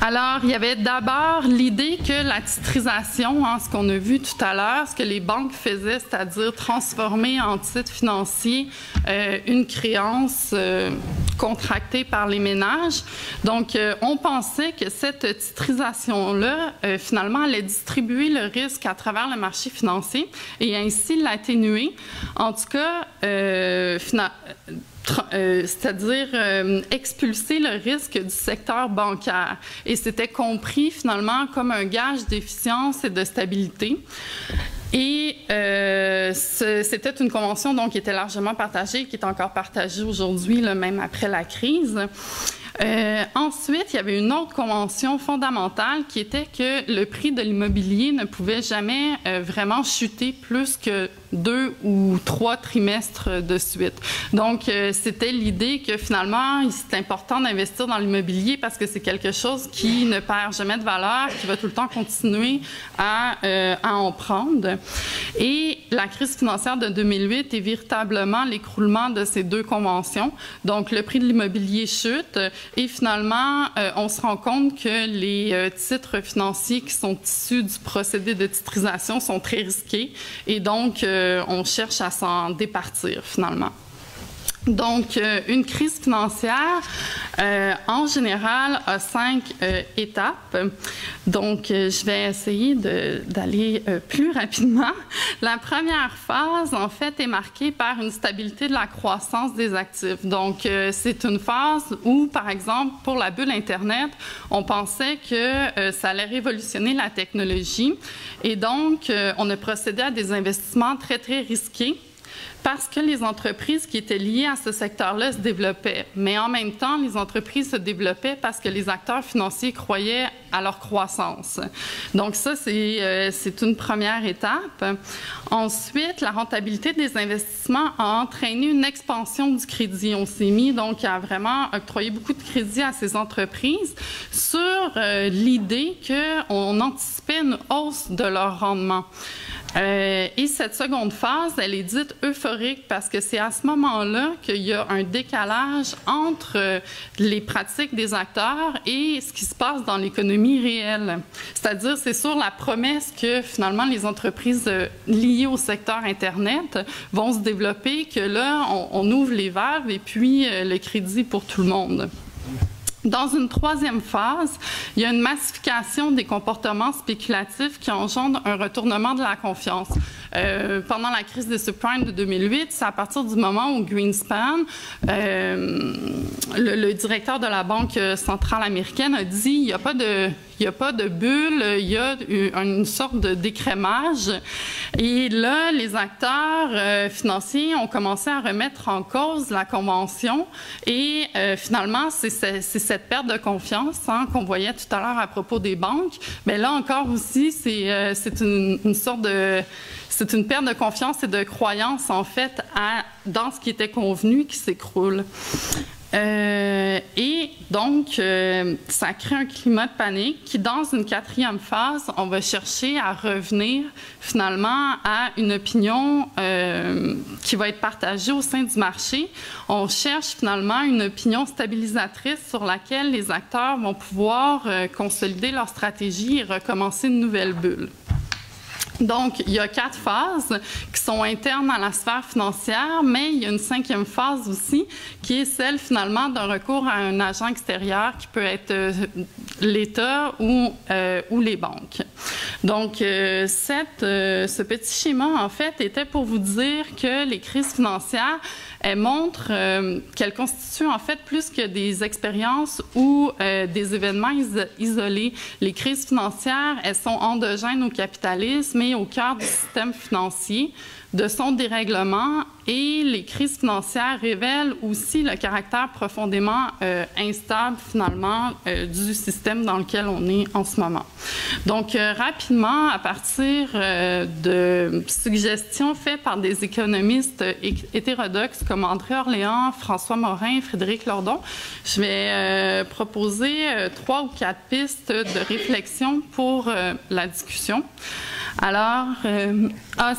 Alors, il y avait d'abord l'idée que la titrisation, ce qu'on a vu tout à l'heure, ce que les banques faisaient, c'est-à-dire transformer en titre financier une créance contractée par les ménages. Donc, on pensait que cette titrisation-là, finalement, allait distribuer le risque à travers le marché financier et ainsi l'atténuer. En tout cas, c'est-à-dire expulser le risque du secteur bancaire. Et c'était compris finalement comme un gage d'efficience et de stabilité. Et c'était une convention donc, qui était largement partagée, qui est encore partagée aujourd'hui, même après la crise. Ensuite, il y avait une autre convention fondamentale qui était que le prix de l'immobilier ne pouvait jamais vraiment chuter plus que 2 ou 3 trimestres de suite. Donc, c'était l'idée que finalement, c'est important d'investir dans l'immobilier parce que c'est quelque chose qui ne perd jamais de valeur, qui va tout le temps continuer à en prendre. Et la crise financière de 2008 est véritablement l'écroulement de ces deux conventions. Donc, le prix de l'immobilier chute et finalement, on se rend compte que les titres financiers qui sont issus du procédé de titrisation sont très risqués et donc, on cherche à s'en départir finalement. Donc, une crise financière, en général, a 5 étapes. Donc, je vais essayer d'aller plus rapidement. La première phase, en fait, est marquée par une stabilité de la croissance des actifs. Donc, c'est une phase où, par exemple, pour la bulle Internet, on pensait que ça allait révolutionner la technologie. Et donc, on a procédé à des investissements très, très risqués parce que les entreprises qui étaient liées à ce secteur-là se développaient. Mais en même temps, les entreprises se développaient parce que les acteurs financiers croyaient à leur croissance. Donc ça, c'est une première étape. Ensuite, la rentabilité des investissements a entraîné une expansion du crédit. On s'est mis donc à vraiment octroyer beaucoup de crédit à ces entreprises sur l'idée qu'on anticipait une hausse de leur rendement. Et cette seconde phase, elle est dite euphorique parce que c'est à ce moment-là qu'il y a un décalage entre les pratiques des acteurs et ce qui se passe dans l'économie réelle. C'est-à-dire, c'est sur la promesse que finalement les entreprises liées au secteur Internet vont se développer que là, on ouvre les valves et puis le crédit pour tout le monde. Dans une troisième phase, il y a une massification des comportements spéculatifs qui engendrent un retournement de la confiance. Pendant la crise des subprimes de 2008, c'est à partir du moment où Greenspan, le directeur de la Banque centrale américaine, a dit il n'y a pas n'y a pas de bulle, il y a une sorte de décrémage. Et là, les acteurs financiers ont commencé à remettre en cause la Convention et finalement, c'est cette perte de confiance qu'on voyait tout à l'heure à propos des banques. Mais là encore aussi, c'est une sorte de... C'est une perte de confiance et de croyance, en fait, dans ce qui était convenu qui s'écroule. Et donc, ça crée un climat de panique qui, dans une quatrième phase, on va chercher à revenir finalement à une opinion qui va être partagée au sein du marché. On cherche finalement une opinion stabilisatrice sur laquelle les acteurs vont pouvoir consolider leur stratégie et recommencer une nouvelle bulle. Donc, il y a 4 phases qui sont internes à la sphère financière, mais il y a une 5e phase aussi, qui est celle finalement d'un recours à un agent extérieur qui peut être l'État ou les banques. Donc, ce petit schéma, en fait, était pour vous dire que les crises financières, elles montrent qu'elles constituent en fait plus que des expériences ou des événements isolés. Les crises financières, elles sont endogènes au capitalisme et au cœur du système financier, de son dérèglement, et les crises financières révèlent aussi le caractère profondément instable finalement du système dans lequel on est en ce moment. Donc rapidement, à partir de suggestions faites par des économistes hétérodoxes comme André Orléans, François Morin, Frédéric Lordon, je vais proposer 3 ou 4 pistes de réflexion pour la discussion. Alors,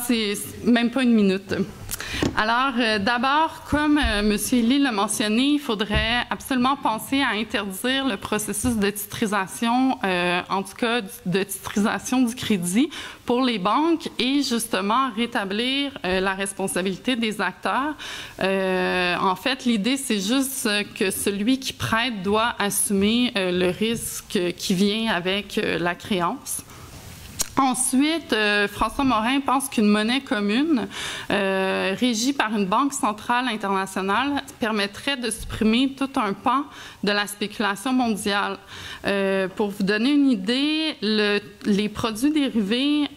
c'est même pas une minute. Alors, d'abord, comme M. Elie l'a mentionné, il faudrait absolument penser à interdire le processus de titrisation, en tout cas de titrisation du crédit pour les banques et justement rétablir la responsabilité des acteurs. En fait, l'idée, c'est juste que celui qui prête doit assumer le risque qui vient avec la créance. Ensuite, François Morin pense qu'une monnaie commune régie par une banque centrale internationale permettrait de supprimer tout un pan de la spéculation mondiale. Pour vous donner une idée, les produits dérivés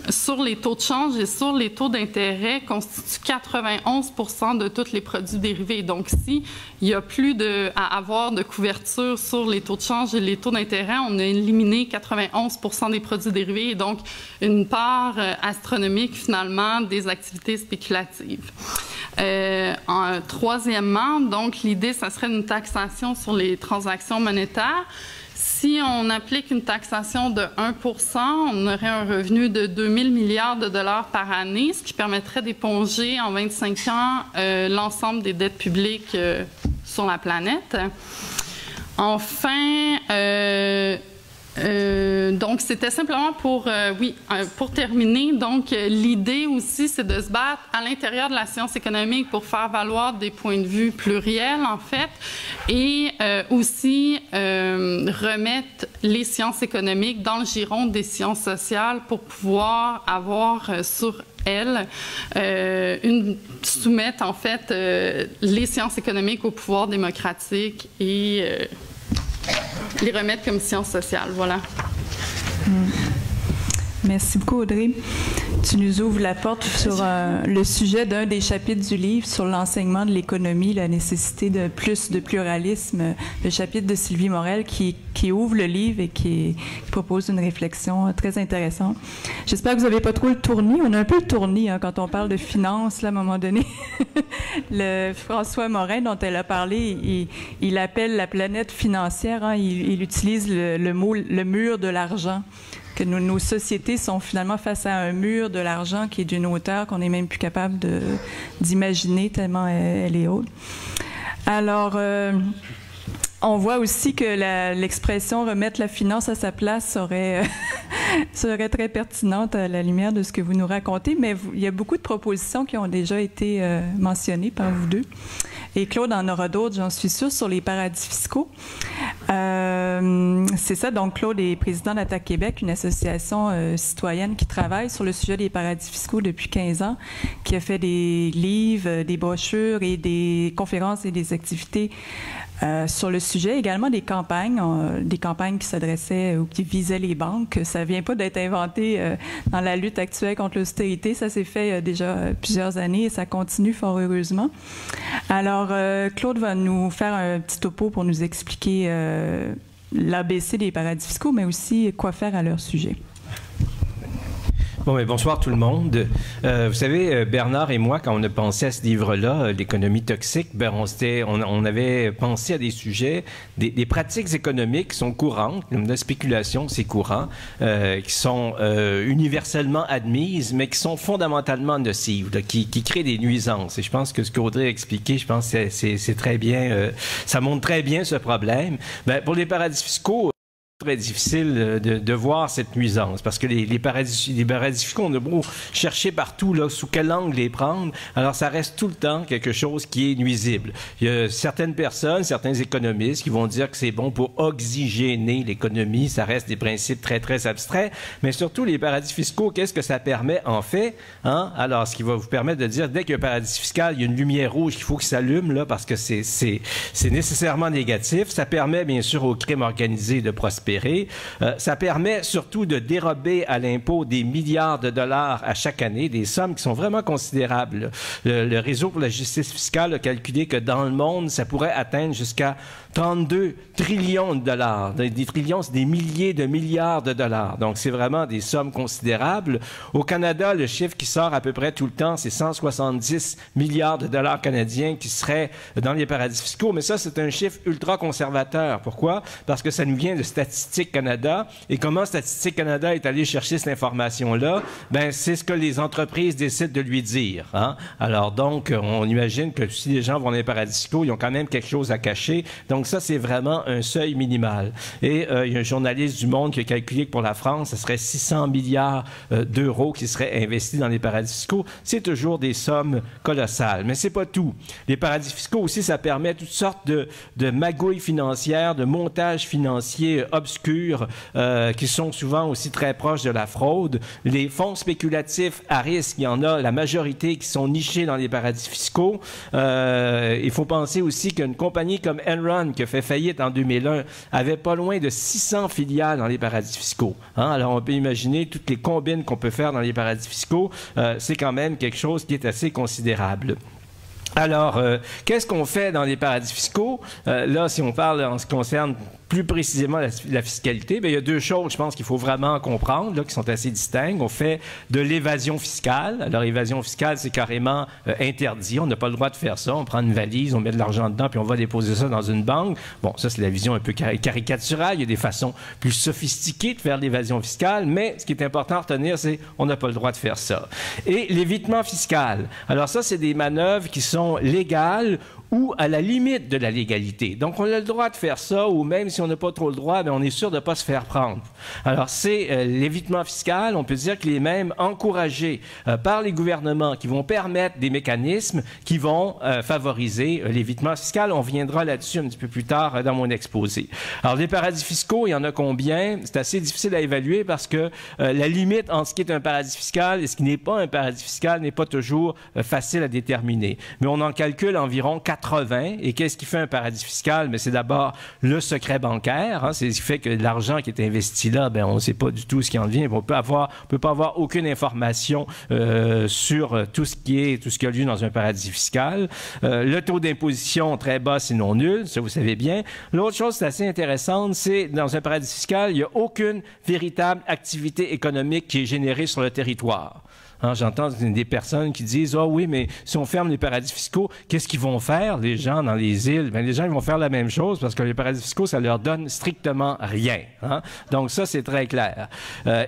sur les taux de change et sur les taux d'intérêt constituent 91% de tous les produits dérivés. Donc, s'il n'y a plus à avoir de couverture sur les taux de change et les taux d'intérêt, on a éliminé 91% des produits dérivés et donc une part astronomique finalement des activités spéculatives. Troisièmement, donc l'idée, ça serait une taxation sur les transactions monétaires. Si on applique une taxation de 1%, on aurait un revenu de 2000 milliards de dollars par année, ce qui permettrait d'éponger en 25 ans l'ensemble des dettes publiques sur la planète. Enfin, donc, c'était simplement pour terminer. Donc, l'idée aussi, c'est de se battre à l'intérieur de la science économique pour faire valoir des points de vue pluriels, en fait, et aussi remettre les sciences économiques dans le giron des sciences sociales pour pouvoir avoir sur elles soumettre, en fait, les sciences économiques au pouvoir démocratique et les remettre comme sciences sociales. Voilà. Merci beaucoup, Audrey. Tu nous ouvres la porte sur le sujet d'un des chapitres du livre sur l'enseignement de l'économie, la nécessité de plus de pluralisme, le chapitre de Sylvie Morel qui ouvre le livre et qui propose une réflexion très intéressante. J'espère que vous n'avez pas trop le tournis. On a un peu le tournis quand on parle de finances, là, à un moment donné. Le François Morin, dont elle a parlé, il appelle la planète financière, il utilise le mot « le mur de l'argent ». Que nos sociétés sont finalement face à un mur de l'argent qui est d'une hauteur qu'on n'est même plus capable d'imaginer tellement elle est haute. Alors, on voit aussi que l'expression « remettre la finance à sa place » serait très pertinente à la lumière de ce que vous nous racontez, mais il y a beaucoup de propositions qui ont déjà été mentionnées par vous deux. Et Claude en aura d'autres, j'en suis sûre, sur les paradis fiscaux. C'est ça, donc Claude est président d'Attaque Québec, une association citoyenne qui travaille sur le sujet des paradis fiscaux depuis 15 ans, qui a fait des livres, des brochures et des conférences et des activités Sur le sujet, également des campagnes qui s'adressaient ou qui visaient les banques. Ça vient pas d'être inventé dans la lutte actuelle contre l'austérité. Ça s'est fait déjà plusieurs années et ça continue fort heureusement. Alors, Claude va nous faire un petit topo pour nous expliquer l'ABC des paradis fiscaux, mais aussi quoi faire à leur sujet. Bon, mais bonsoir tout le monde. Vous savez, Bernard et moi, quand on a pensé à ce livre-là, l'économie toxique, ben on avait pensé à des sujets, des pratiques économiques qui sont courantes, comme la spéculation, c'est courant, qui sont universellement admises, mais qui sont fondamentalement nocives, là, qui créent des nuisances. Et je pense que ce qu'Audrey a expliqué, je pense que c'est très bien, ça montre très bien ce problème. Ben, pour les paradis fiscaux, très difficile de voir cette nuisance parce que les paradis fiscaux, on a beau chercher partout là, sous quel angle les prendre, alors ça reste tout le temps quelque chose qui est nuisible. Il y a certaines personnes, certains économistes qui vont dire que c'est bon pour oxygéner l'économie, ça reste des principes très, très abstraits, mais surtout les paradis fiscaux, qu'est-ce que ça permet en fait? Hein? Alors, ce qui va vous permettre de dire, dès qu'il y a un paradis fiscal, il y a une lumière rouge qu'il faut qu'il s'allume là parce que c'est nécessairement négatif. Ça permet bien sûr au crime organisé de prospérer. Ça permet surtout de dérober à l'impôt des milliards de dollars à chaque année, des sommes qui sont vraiment considérables. Le réseau pour la justice fiscale a calculé que dans le monde, ça pourrait atteindre jusqu'à 32 trillions de dollars. Des trillions, c'est des milliers de milliards de dollars. Donc, c'est vraiment des sommes considérables. Au Canada, le chiffre qui sort à peu près tout le temps, c'est 170 milliards de dollars canadiens qui seraient dans les paradis fiscaux. Mais ça, c'est un chiffre ultra conservateur. Pourquoi? Parce que ça nous vient de Statistique Canada. Et comment Statistique Canada est allé chercher cette information-là? Ben, c'est ce que les entreprises décident de lui dire. Hein? Alors, donc, on imagine que si les gens vont dans les paradis fiscaux, ils ont quand même quelque chose à cacher. Donc, ça, c'est vraiment un seuil minimal. Et il y a un journaliste du Monde qui a calculé que pour la France, ce serait 600 milliards d'euros qui seraient investis dans les paradis fiscaux. C'est toujours des sommes colossales. Mais c'est pas tout. Les paradis fiscaux aussi, ça permet toutes sortes de magouilles financières, de montages financiers obscurs qui sont souvent aussi très proches de la fraude. Les fonds spéculatifs à risque, il y en a la majorité qui sont nichés dans les paradis fiscaux. Il faut penser aussi qu'une compagnie comme Enron, qui a fait faillite en 2001, avait pas loin de 600 filiales dans les paradis fiscaux. Hein? Alors, on peut imaginer toutes les combines qu'on peut faire dans les paradis fiscaux. C'est quand même quelque chose qui est assez considérable. Alors, qu'est-ce qu'on fait dans les paradis fiscaux? Là, si on parle en ce qui concerne plus précisément la fiscalité, bien, il y a deux choses, je pense, qu'il faut vraiment comprendre, là, qui sont assez distinctes. On fait de l'évasion fiscale. Alors, l'évasion fiscale, c'est carrément interdit. On n'a pas le droit de faire ça. On prend une valise, on met de l'argent dedans, puis on va déposer ça dans une banque. Bon, ça, c'est la vision un peu caricaturale. Il y a des façons plus sophistiquées de faire l'évasion fiscale, mais ce qui est important à retenir, c'est qu'on n'a pas le droit de faire ça. Et l'évitement fiscal. Alors, ça, c'est des manœuvres qui sont légales ou à la limite de la légalité. Donc, on a le droit de faire ça, ou même si on n'a pas trop le droit, bien, on est sûr de ne pas se faire prendre. Alors, c'est l'évitement fiscal, on peut dire qu'il est même encouragé par les gouvernements qui vont permettre des mécanismes qui vont favoriser l'évitement fiscal. On reviendra là-dessus un petit peu plus tard dans mon exposé. Alors, les paradis fiscaux, il y en a combien? C'est assez difficile à évaluer parce que la limite entre ce qui est un paradis fiscal et ce qui n'est pas un paradis fiscal n'est pas toujours facile à déterminer. Mais on en calcule environ 80. Et qu'est-ce qui fait un paradis fiscal? Mais c'est d'abord le secret bancaire. Hein, c'est ce qui fait que l'argent qui est investi là, ben, on ne sait pas du tout ce qui en vient. On peut pas avoir aucune information sur tout ce qui a lieu dans un paradis fiscal. Le taux d'imposition très bas, sinon nul, ça vous savez bien. L'autre chose, c'est assez intéressante, c'est dans un paradis fiscal, il n'y a aucune véritable activité économique qui est générée sur le territoire. Hein, j'entends des personnes qui disent « Ah oui, mais si on ferme les paradis fiscaux, qu'est-ce qu'ils vont faire, les gens dans les îles? » Bien, les gens ils vont faire la même chose parce que les paradis fiscaux, ça leur donne strictement rien. Hein? Donc ça, c'est très clair.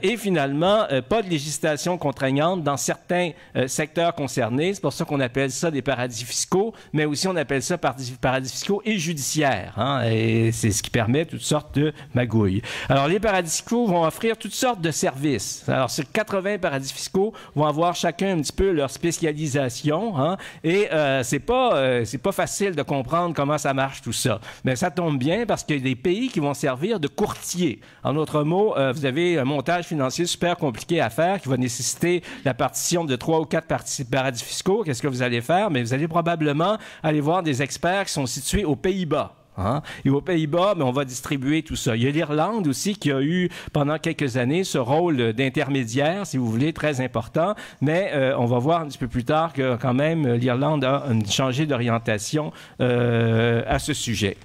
Et finalement, pas de législation contraignante dans certains secteurs concernés. C'est pour ça qu'on appelle ça des paradis fiscaux, mais aussi on appelle ça paradis fiscaux et judiciaires. Hein? Et c'est ce qui permet toutes sortes de magouilles. Alors, les paradis fiscaux vont offrir toutes sortes de services. Alors, sur 80 paradis fiscaux, vont avoir chacun un petit peu leur spécialisation, hein, et c'est pas facile de comprendre comment ça marche tout ça. Mais ça tombe bien parce qu'il y a des pays qui vont servir de courtiers. En d'autres mots, vous avez un montage financier super compliqué à faire qui va nécessiter la partition de 3 ou 4 paradis fiscaux. Qu'est-ce que vous allez faire? Mais vous allez probablement aller voir des experts qui sont situés aux Pays-Bas. Hein? Et aux Pays-Bas, on va distribuer tout ça. Il y a l'Irlande aussi qui a eu pendant quelques années ce rôle d'intermédiaire, si vous voulez, très important, mais on va voir un petit peu plus tard que quand même l'Irlande a changé d'orientation à ce sujet.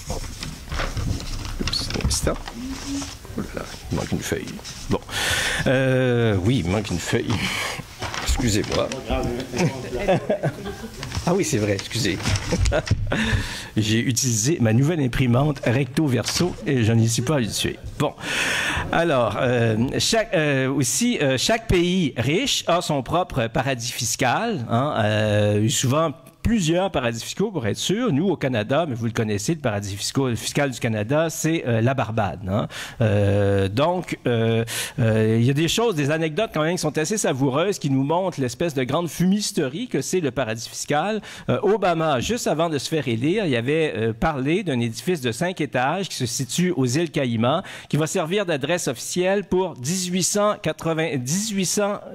Oups, un instant. Oh là là, il manque une feuille. Bon. Oui, il manque une feuille. Excusez-moi. Ah oui, c'est vrai, excusez. J'ai utilisé ma nouvelle imprimante recto verso et je n'y suis pas habitué. Bon. Alors, chaque pays riche a son propre paradis fiscal. Hein, souvent, plusieurs paradis fiscaux, pour être sûr. Nous, au Canada, mais vous le connaissez, le paradis fiscal du Canada, c'est la Barbade. Hein? Donc, il y a des choses, des anecdotes quand même qui sont assez savoureuses, qui nous montrent l'espèce de grande fumisterie que c'est le paradis fiscal. Obama, juste avant de se faire élire, il avait parlé d'un édifice de 5 étages qui se situe aux îles Caïmans, qui va servir d'adresse officielle pour 18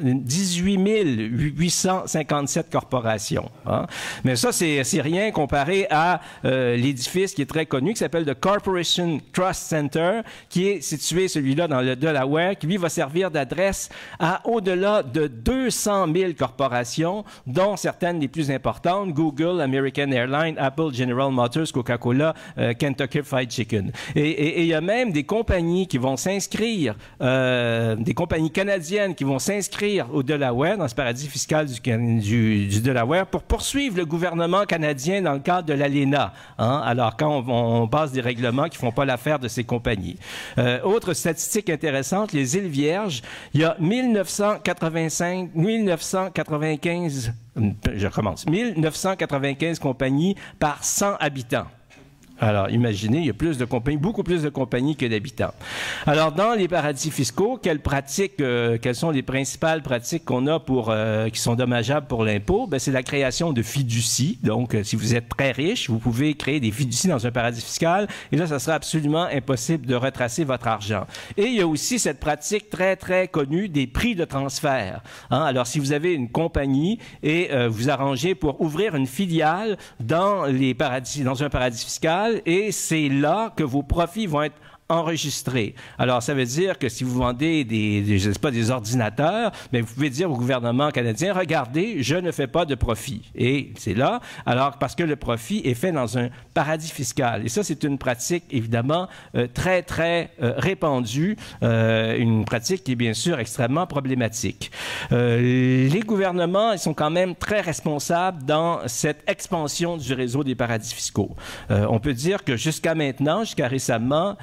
857 corporations. Hein? Mais ça, c'est rien comparé à l'édifice qui est très connu, qui s'appelle le Corporation Trust Center, qui est situé, celui-là, dans le Delaware, qui, lui, va servir d'adresse à au-delà de 200 000 corporations, dont certaines les plus importantes, Google, American Airlines, Apple, General Motors, Coca-Cola, Kentucky Fried Chicken. Et il y a même des compagnies qui vont s'inscrire, des compagnies canadiennes qui vont s'inscrire au Delaware, dans ce paradis fiscal du Delaware, pour poursuivre le gouvernement canadien dans le cadre de l'ALENA. Hein? Alors, quand on passe des règlements qui ne font pas l'affaire de ces compagnies. Autre statistique intéressante, les îles Vierges, il y a 1995 compagnies par 100 habitants. Alors, imaginez, il y a plus de compagnies, beaucoup plus de compagnies que d'habitants. Alors, dans les paradis fiscaux, quelles sont les principales pratiques qu'on a qui sont dommageables pour l'impôt? Ben, c'est la création de fiducies. Donc, si vous êtes très riche, vous pouvez créer des fiducies dans un paradis fiscal. Et là, ça sera absolument impossible de retracer votre argent. Et il y a aussi cette pratique très, très connue des prix de transfert. Hein? Alors, si vous avez une compagnie et vous arrangez pour ouvrir une filiale dans un paradis fiscal, et c'est là que vos profits vont être enregistrés. Alors, ça veut dire que si vous vendez je sais pas, des ordinateurs, bien, vous pouvez dire au gouvernement canadien, regardez, je ne fais pas de profit. Et c'est là, alors, parce que le profit est fait dans un paradis fiscal. Et ça, c'est une pratique, évidemment, très, très répandue, une pratique qui est bien sûr extrêmement problématique. Les gouvernements, ils sont quand même très responsables dans cette expansion du réseau des paradis fiscaux. On peut dire que jusqu'à maintenant, jusqu'à récemment,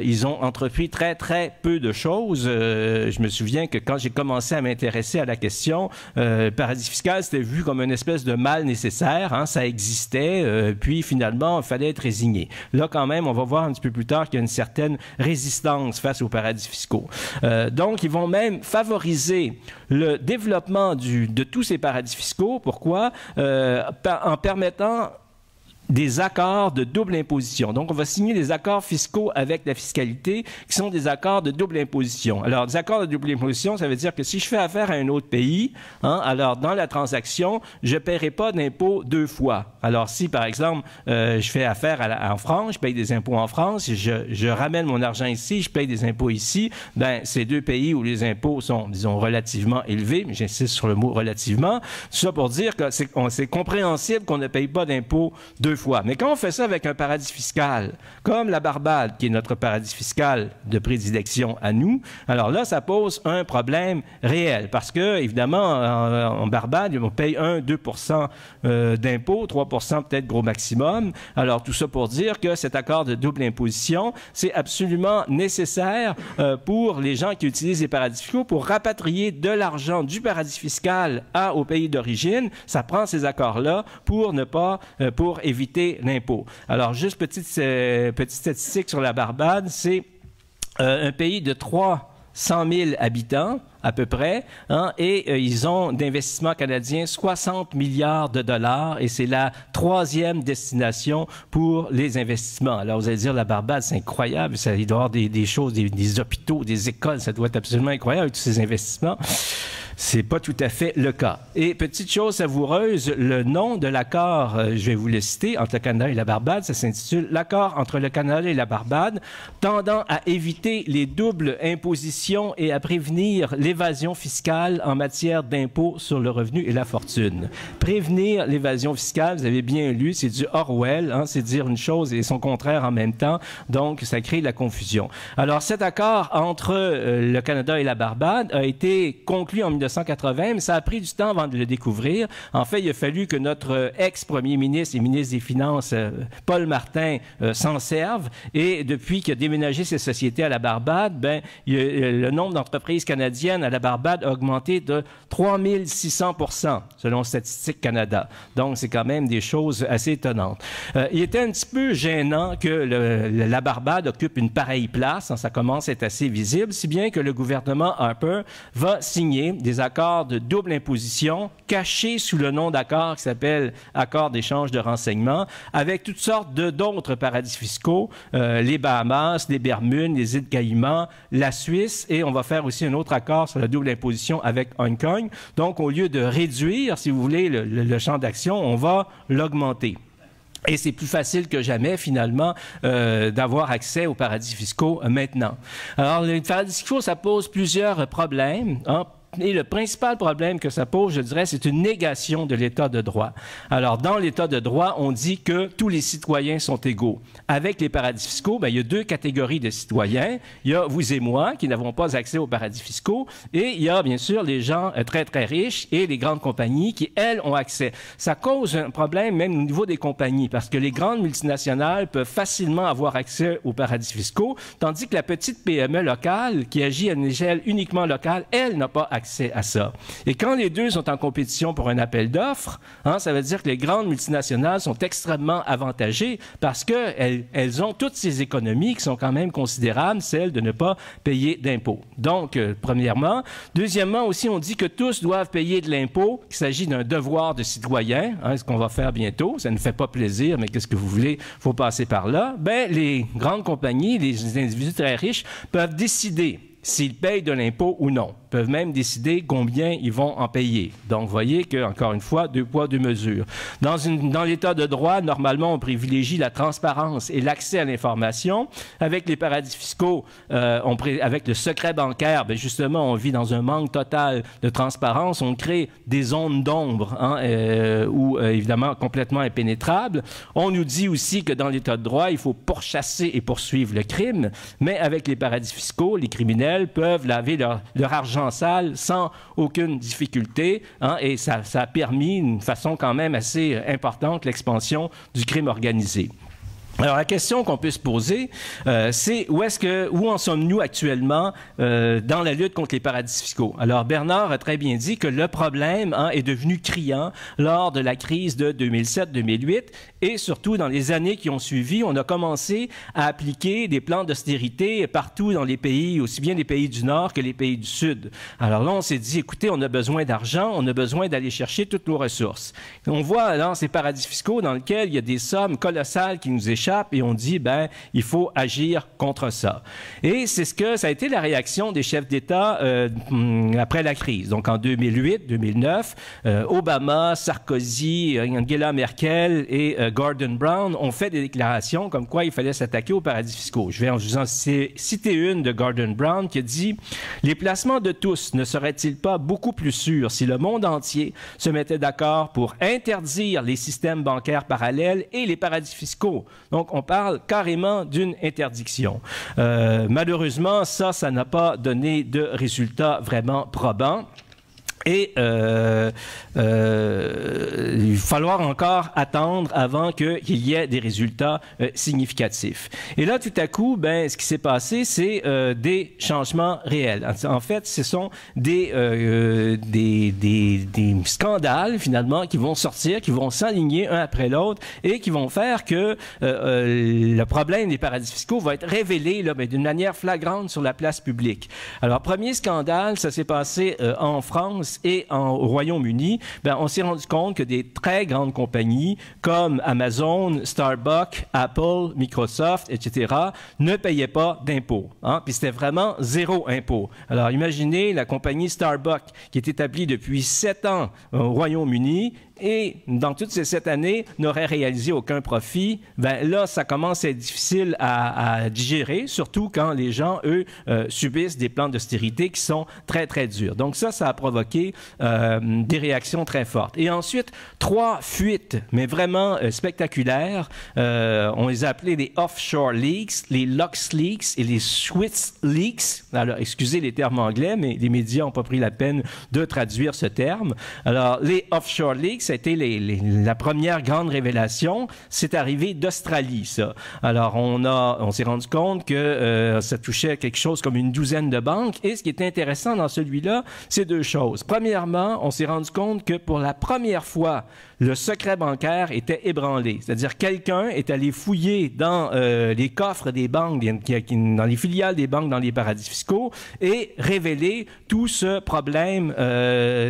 ils ont entrepris très, très peu de choses. Je me souviens que quand j'ai commencé à m'intéresser à la question, le paradis fiscal, c'était vu comme une espèce de mal nécessaire. Hein, ça existait, puis finalement, il fallait être résigné. Là, quand même, on va voir un petit peu plus tard qu'il y a une certaine résistance face aux paradis fiscaux. Donc, ils vont même favoriser le développement de tous ces paradis fiscaux. Pourquoi? En permettant des accords de double imposition. Donc, on va signer des accords fiscaux avec la fiscalité qui sont des accords de double imposition. Alors, des accords de double imposition, ça veut dire que si je fais affaire à un autre pays, hein, alors dans la transaction, je ne paierai pas d'impôts 2 fois. Alors, si, par exemple, je fais affaire en France, je paye des impôts en France, je ramène mon argent ici, je paye des impôts ici, ben c'est 2 pays où les impôts sont, disons, relativement élevés, mais j'insiste sur le mot relativement. Tout ça pour dire que c'est compréhensible qu'on ne paye pas d'impôts 2 fois. Mais quand on fait ça avec un paradis fiscal, comme la Barbade, qui est notre paradis fiscal de prédilection à nous, alors là, ça pose un problème réel. Parce que, évidemment, en Barbade, on paye 1-2% d'impôts, 3% peut-être gros maximum. Alors, tout ça pour dire que cet accord de double imposition, c'est absolument nécessaire pour les gens qui utilisent les paradis fiscaux pour rapatrier de l'argent du paradis fiscal au pays d'origine. Ça prend ces accords-là pour éviter l'impôt. Alors, juste petite statistique sur la Barbade, c'est un pays de 300 000 habitants, à peu près, hein, et ils ont d'investissements canadiens 60 milliards de dollars, et c'est la 3e destination pour les investissements. Alors, vous allez dire, la Barbade, c'est incroyable, il doit y avoir des choses, des hôpitaux, des écoles, ça doit être absolument incroyable, tous ces investissements. C'est pas tout à fait le cas. Et petite chose savoureuse, le nom de l'accord, je vais vous le citer, entre le Canada et la Barbade, ça s'intitule « L'accord entre le Canada et la Barbade, tendant à éviter les doubles impositions et à prévenir l'évasion fiscale en matière d'impôts sur le revenu et la fortune. » Prévenir l'évasion fiscale, vous avez bien lu, c'est du Orwell, hein, c'est dire une chose et son contraire en même temps, donc ça crée de la confusion. Alors cet accord entre le Canada et la Barbade a été conclu en 1980, mais ça a pris du temps avant de le découvrir. En fait, il a fallu que notre ex-premier ministre et ministre des Finances, Paul Martin, s'en serve, et depuis qu'il a déménagé ses sociétés à la Barbade, ben, le nombre d'entreprises canadiennes à la Barbade a augmenté de 3600% selon Statistique Canada. Donc, c'est quand même des choses assez étonnantes. Il était un petit peu gênant que la Barbade occupe une pareille place, hein, ça commence à être assez visible, si bien que le gouvernement Harper va signer des accords de double imposition cachés sous le nom d'accord qui s'appelle accord d'échange de renseignements avec toutes sortes d'autres paradis fiscaux, les Bahamas, les Bermudes, les îles Caïmans, la Suisse, et on va faire aussi un autre accord sur la double imposition avec Hong Kong. Donc, au lieu de réduire, si vous voulez, le champ d'action, on va l'augmenter. Et c'est plus facile que jamais, finalement, d'avoir accès aux paradis fiscaux maintenant. Alors, les paradis fiscaux, ça pose plusieurs problèmes, hein. Et le principal problème que ça pose, je dirais, c'est une négation de l'état de droit. Alors, dans l'état de droit, on dit que tous les citoyens sont égaux. Avec les paradis fiscaux, ben, il y a deux catégories de citoyens. Il y a vous et moi, qui n'avons pas accès aux paradis fiscaux, et il y a, bien sûr, les gens très, très riches et les grandes compagnies qui, elles, ont accès. Ça cause un problème même au niveau des compagnies, parce que les grandes multinationales peuvent facilement avoir accès aux paradis fiscaux, tandis que la petite PME locale, qui agit à une échelle uniquement locale, elle n'a pas accès à ça. Et quand les deux sont en compétition pour un appel d'offres, hein, ça veut dire que les grandes multinationales sont extrêmement avantagées parce qu'elles ont toutes ces économies qui sont quand même considérables, celles de ne pas payer d'impôts. Donc, premièrement. Deuxièmement, aussi, on dit que tous doivent payer de l'impôt, qu'il s'agit d'un devoir de citoyen, hein, ce qu'on va faire bientôt. Ça ne fait pas plaisir, mais qu'est-ce que vous voulez? Il faut passer par là. Ben, les grandes compagnies, les individus très riches peuvent décider s'ils payent de l'impôt ou non. Ils peuvent même décider combien ils vont en payer. Donc, vous voyez que, encore une fois, deux poids, deux mesures. Dans l'état de droit, normalement, on privilégie la transparence et l'accès à l'information. Avec les paradis fiscaux, avec le secret bancaire, bien justement, on vit dans un manque total de transparence. On crée des zones d'ombre, hein, ou évidemment complètement impénétrables. On nous dit aussi que dans l'état de droit, il faut pourchasser et poursuivre le crime. Mais avec les paradis fiscaux, les criminels peuvent laver leur argent sale sans aucune difficulté, hein, et ça a permis, d'une façon quand même assez importante, l'expansion du crime organisé. Alors, la question qu'on peut se poser, c'est où en sommes-nous actuellement dans la lutte contre les paradis fiscaux? Alors, Bernard a très bien dit que le problème, hein, est devenu criant lors de la crise de 2007-2008 et surtout dans les années qui ont suivi. On a commencé à appliquer des plans d'austérité partout dans les pays, aussi bien les pays du Nord que les pays du Sud. Alors là, on s'est dit, écoutez, on a besoin d'argent, on a besoin d'aller chercher toutes nos ressources. On voit dans ces paradis fiscaux dans lesquels il y a des sommes colossales qui nous échappent, et on dit, ben, il faut agir contre ça. Et c'est ça a été la réaction des chefs d'État après la crise. Donc, en 2008, 2009, Obama, Sarkozy, Angela Merkel et Gordon Brown ont fait des déclarations comme quoi il fallait s'attaquer aux paradis fiscaux. Je vais vous en citer une de Gordon Brown qui a dit « Les placements de tous ne seraient-ils pas beaucoup plus sûrs si le monde entier se mettait d'accord pour interdire les systèmes bancaires parallèles et les paradis fiscaux? » Donc, on parle carrément d'une interdiction. Malheureusement, ça n'a pas donné de résultats vraiment probants. Et il va falloir encore attendre avant qu'il y ait des résultats significatifs. Et là, tout à coup, ben, ce qui s'est passé, c'est des changements réels. En fait, ce sont des scandales, finalement, qui vont sortir, qui vont s'aligner un après l'autre et qui vont faire que le problème des paradis fiscaux va être révélé là, d'une manière flagrante sur la place publique. Alors, premier scandale, ça s'est passé en France. France et au Royaume-Uni, ben, on s'est rendu compte que des très grandes compagnies comme Amazon, Starbucks, Apple, Microsoft, etc., ne payaient pas d'impôts. Hein? Puis c'était vraiment zéro impôt. Alors imaginez la compagnie Starbucks qui est établie depuis 7 ans au Royaume-Uni et dans toutes ces 7 années n'aurait réalisé aucun profit. Ben là, ça commence à être difficile à digérer, surtout quand les gens, eux, subissent des plans d'austérité qui sont très, très durs. Donc ça a provoqué des réactions très fortes. Et ensuite, 3 fuites, mais vraiment spectaculaires. On les a appelées les Offshore Leaks, les Lux Leaks et les Swiss Leaks. Alors, excusez les termes anglais, mais les médias n'ont pas pris la peine de traduire ce terme. Alors, les Offshore Leaks, ça a été la première grande révélation. C'est arrivé d'Australie, ça. Alors, on s'est rendu compte que ça touchait quelque chose comme une douzaine de banques. Et ce qui est intéressant dans celui-là, c'est 2 choses. Premièrement, on s'est rendu compte que pour la première fois, le secret bancaire était ébranlé. C'est-à-dire quelqu'un est allé fouiller dans les coffres des banques, dans les filiales des banques dans les paradis fiscaux et révéler tout ce problème,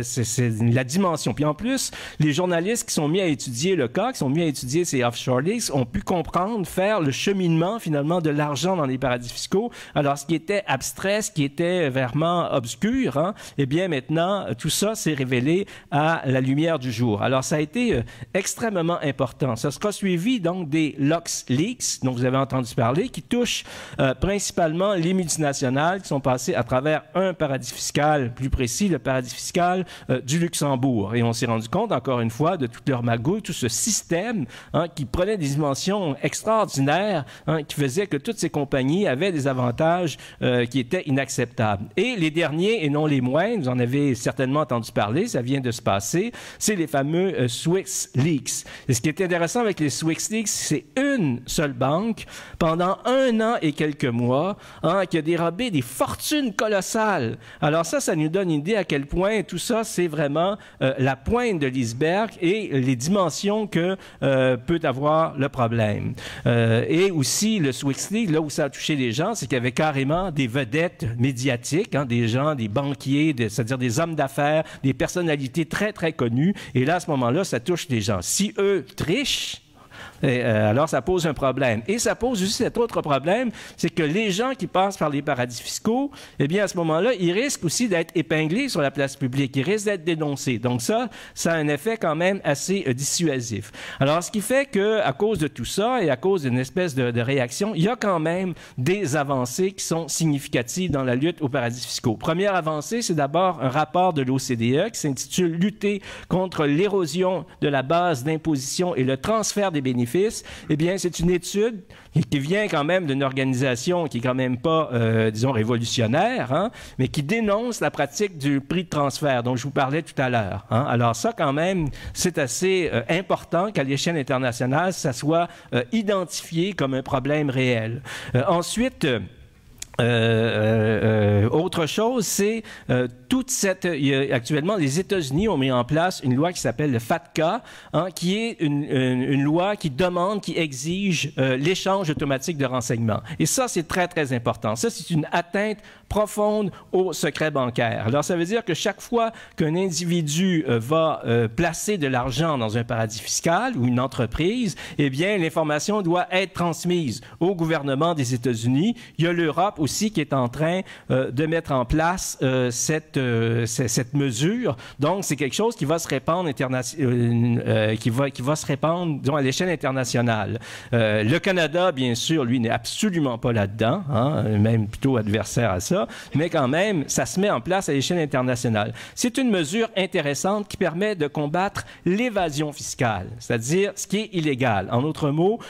c'est la dimension. Puis en plus, les journalistes qui sont mis à étudier le cas, qui sont mis à étudier ces offshore leaks, ont pu comprendre, faire le cheminement finalement de l'argent dans les paradis fiscaux. Alors ce qui était abstrait, ce qui était vraiment obscur, hein, eh bien maintenant, tout ça s'est révélé à la lumière du jour. Alors ça a été extrêmement important. Ça sera suivi donc des Lux Leaks, dont vous avez entendu parler, qui touchent principalement les multinationales qui sont passées à travers un paradis fiscal, plus précis, le paradis fiscal du Luxembourg. Et on s'est rendu compte, encore une fois, de toute leur magouille, tout ce système hein, qui prenait des dimensions extraordinaires, hein, qui faisait que toutes ces compagnies avaient des avantages qui étaient inacceptables. Et les derniers, et non les moindres, vous en avez certainement entendu parler, ça vient de se passer, c'est les fameux Swiss Leaks. Et ce qui est intéressant avec les Swiss Leaks, c'est une seule banque, pendant 1 an et quelques mois, hein, qui a dérobé des fortunes colossales. Alors ça nous donne une idée à quel point tout ça, c'est vraiment la pointe de l'iceberg et les dimensions que peut avoir le problème. Et aussi, le Swiss Leaks, là où ça a touché les gens, c'est qu'il y avait carrément des vedettes médiatiques, hein, des gens, des banquiers, c'est-à-dire des hommes d'affaires, des personnalités très, très connues. Et là, à ce moment-là, ça touche les gens. Si eux trichent, alors ça pose un problème. Et ça pose aussi cet autre problème, c'est que les gens qui passent par les paradis fiscaux, eh bien à ce moment-là, ils risquent aussi d'être épinglés sur la place publique, ils risquent d'être dénoncés. Donc ça a un effet quand même assez dissuasif. Alors ce qui fait qu'à cause de tout ça et à cause d'une espèce de réaction, il y a quand même des avancées qui sont significatives dans la lutte aux paradis fiscaux. Première avancée, c'est d'abord un rapport de l'OCDE qui s'intitule « Lutter contre l'érosion de la base d'imposition et le transfert des bénéfices ». Eh bien, c'est une étude qui vient quand même d'une organisation qui est quand même pas, disons, révolutionnaire, hein, mais qui dénonce la pratique du prix de transfert dont je vous parlais tout à l'heure. Hein. Alors ça, quand même, c'est assez important qu'à l'échelle internationale, ça soit identifié comme un problème réel. Ensuite, autre chose, c'est toute cette... Actuellement, les États-Unis ont mis en place une loi qui s'appelle le FATCA, hein, qui est une loi qui demande, qui exige l'échange automatique de renseignements. Et ça, c'est très, très important. Ça, c'est une atteinte profonde au secret bancaire. Alors, ça veut dire que chaque fois qu'un individu va placer de l'argent dans un paradis fiscal ou une entreprise, eh bien, l'information doit être transmise au gouvernement des États-Unis. Il y a l'Europe aussi qui est en train de mettre en place cette mesure. Donc, c'est quelque chose qui va se répandre qui va se répandre, disons, à l'échelle internationale. Le Canada, bien sûr, lui, n'est absolument pas là-dedans, hein, même plutôt adversaire à ça, mais quand même, ça se met en place à l'échelle internationale. C'est une mesure intéressante qui permet de combattre l'évasion fiscale, c'est-à-dire ce qui est illégal. En d'autres mots,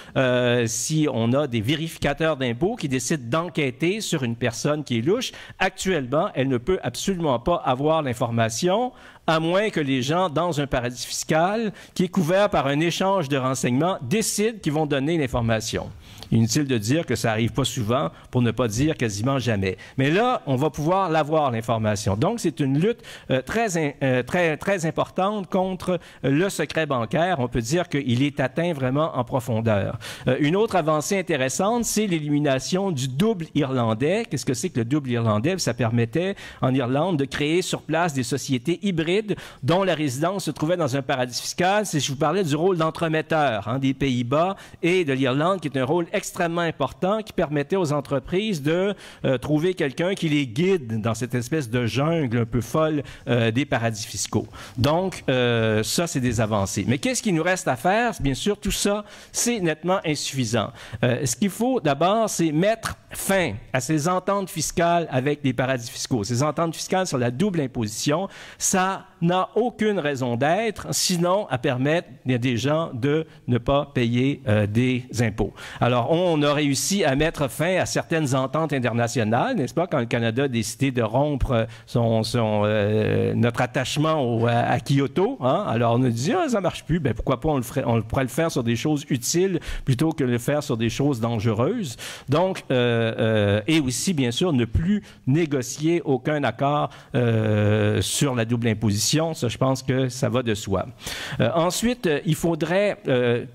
si on a des vérificateurs d'impôts qui décident d'enquêter sur une personne qui est louche, actuellement, elle ne peut absolument pas avoir l'information, à moins que les gens dans un paradis fiscal qui est couvert par un échange de renseignements décident qu'ils vont donner l'information. Inutile de dire que ça n'arrive pas souvent, pour ne pas dire quasiment jamais. Mais là, on va pouvoir l'avoir, l'information. Donc, c'est une lutte très importante contre le secret bancaire. On peut dire qu'il est atteint vraiment en profondeur. Une autre avancée intéressante, c'est l'élimination du double irlandais. Qu'est-ce que c'est que le double irlandais? Ça permettait en Irlande de créer sur place des sociétés hybrides dont la résidence se trouvait dans un paradis fiscal. Je vous parlais du rôle d'entremetteur des Pays-Bas et de l'Irlande, qui est un rôle extrêmement important qui permettait aux entreprises de trouver quelqu'un qui les guide dans cette espèce de jungle un peu folle des paradis fiscaux. Donc, ça, c'est des avancées. Mais qu'est-ce qu'il nous reste à faire? Bien sûr, tout ça, c'est nettement insuffisant. Ce qu'il faut d'abord, c'est mettre fin à ces ententes fiscales avec les paradis fiscaux. Ces ententes fiscales sur la double imposition, ça n'a aucune raison d'être, sinon à permettre à des gens de ne pas payer des impôts. Alors, on a réussi à mettre fin à certaines ententes internationales, n'est-ce pas, quand le Canada a décidé de rompre notre attachement à Kyoto. Hein? Alors, on a dit, ça marche plus, ben pourquoi pas, on pourrait le faire sur des choses utiles plutôt que de le faire sur des choses dangereuses. Donc, et aussi, bien sûr, ne plus négocier aucun accord sur la double imposition. Ça, je pense que ça va de soi. Ensuite, il faudrait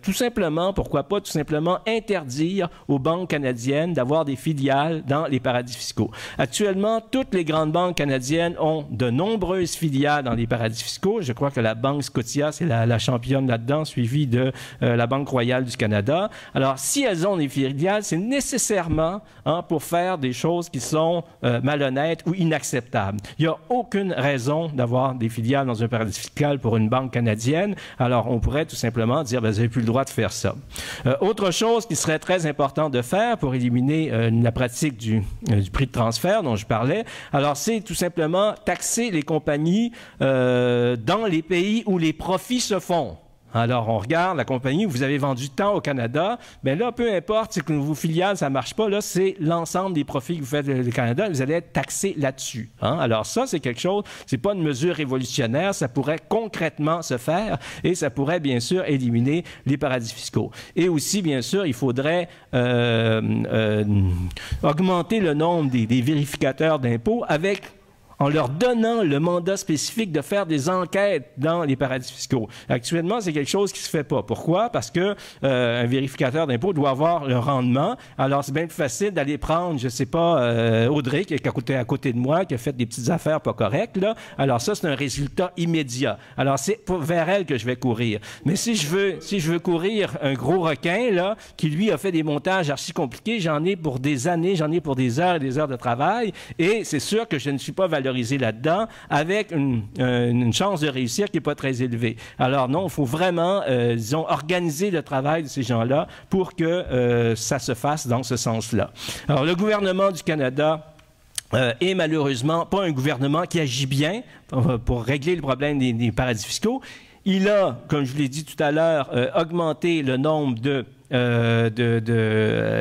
tout simplement, pourquoi pas, tout simplement interdire aux banques canadiennes d'avoir des filiales dans les paradis fiscaux. Actuellement, toutes les grandes banques canadiennes ont de nombreuses filiales dans les paradis fiscaux. Je crois que la Banque Scotia, c'est la championne là-dedans, suivie de la Banque royale du Canada. Alors, si elles ont des filiales, c'est nécessairement pour faire des choses qui sont malhonnêtes ou inacceptables. Il n'y a aucune raison d'avoir des filiales dans un paradis fiscal pour une banque canadienne. Alors, on pourrait tout simplement dire, ben, vous n'avez plus le droit de faire ça. Autre chose qui serait très important de faire pour éliminer la pratique du prix de transfert dont je parlais, alors c'est tout simplement taxer les compagnies dans les pays où les profits se font. Alors, on regarde la compagnie, vous avez vendu tant au Canada, bien là, peu importe, c'est que vos filiales, ça ne marche pas, là, c'est l'ensemble des profits que vous faites au Canada, vous allez être taxé là-dessus. Hein? Alors ça, c'est quelque chose, c'est pas une mesure révolutionnaire, ça pourrait concrètement se faire et ça pourrait, bien sûr, éliminer les paradis fiscaux. Et aussi, bien sûr, il faudrait augmenter le nombre des vérificateurs d'impôts en leur donnant le mandat spécifique de faire des enquêtes dans les paradis fiscaux. Actuellement, c'est quelque chose qui se fait pas. Pourquoi? Parce que un vérificateur d'impôts doit avoir le rendement. Alors, c'est bien plus facile d'aller prendre, je sais pas, Audrey, qui est à côté de moi, qui a fait des petites affaires pas correctes, là. Alors, ça, c'est un résultat immédiat. Alors, c'est vers elle que je vais courir. Mais si je veux courir un gros requin, là, qui, lui, a fait des montages archi compliqués, j'en ai pour des années, j'en ai pour des heures et des heures de travail, et c'est sûr que je ne suis pas valorisé là-dedans avec une chance de réussir qui n'est pas très élevée. Alors non, il faut vraiment, disons, organiser le travail de ces gens-là pour que ça se fasse dans ce sens-là. Alors, le gouvernement du Canada est malheureusement pas un gouvernement qui agit bien pour régler le problème des paradis fiscaux. Il a, comme je vous l'ai dit tout à l'heure, augmenté le nombre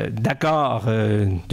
d'accords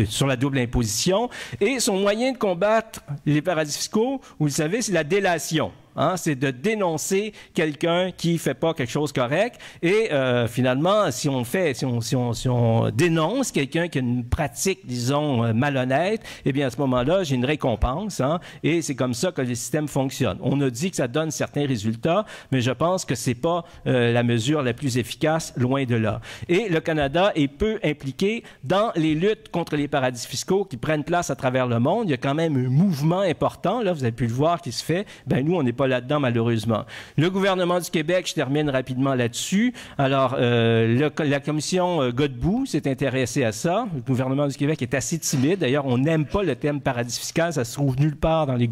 sur la double imposition. Et son moyen de combattre les paradis fiscaux, vous le savez, c'est la délation. Hein, c'est de dénoncer quelqu'un qui fait pas quelque chose correct. Et finalement, si on dénonce quelqu'un qui a une pratique, disons, malhonnête, eh bien à ce moment-là, j'ai une récompense. Hein, et c'est comme ça que le système fonctionne. On a dit que ça donne certains résultats, mais je pense que c'est pas la mesure la plus efficace, loin de là. Et le Canada est peu impliqué dans les luttes contre les paradis fiscaux qui prennent place à travers le monde. Il y a quand même un mouvement important, là, vous avez pu le voir, qui se fait. Ben nous, on n'est pas là-dedans, malheureusement. Le gouvernement du Québec, je termine rapidement là-dessus. Alors, la commission Godbout s'est intéressée à ça. Le gouvernement du Québec est assez timide. D'ailleurs, on n'aime pas le thème paradis fiscal. Ça se trouve nulle part dans les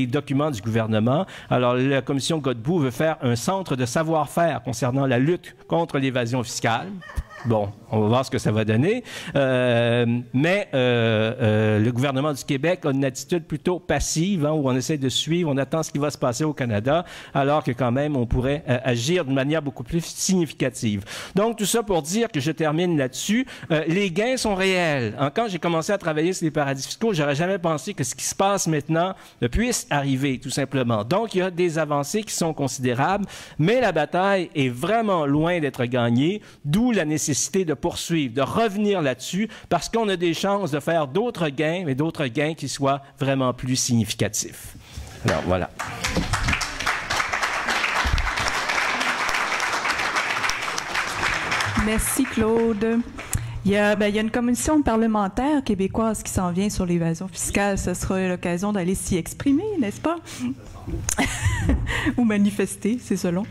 documents du gouvernement. Alors, la commission Godbout veut faire un centre de savoir-faire concernant la lutte contre l'évasion fiscale. Bon, on va voir ce que ça va donner. Mais le gouvernement du Québec a une attitude plutôt passive, hein, où on essaie de suivre, on attend ce qui va se passer au Canada, alors que quand même, on pourrait agir d'une manière beaucoup plus significative. Donc, tout ça pour dire que je termine là-dessus. Les gains sont réels. Hein, quand j'ai commencé à travailler sur les paradis fiscaux, j'aurais jamais pensé que ce qui se passe maintenant puisse arriver, tout simplement. Donc, il y a des avancées qui sont considérables, mais la bataille est vraiment loin d'être gagnée, d'où la nécessité nécessité de poursuivre, de revenir là-dessus, parce qu'on a des chances de faire d'autres gains, mais d'autres gains qui soient vraiment plus significatifs. Alors, voilà. Merci, Claude. Il y a une commission parlementaire québécoise qui s'en vient sur l'évasion fiscale. Ce sera l'occasion d'aller s'y exprimer, n'est-ce pas? Ou manifester, c'est selon.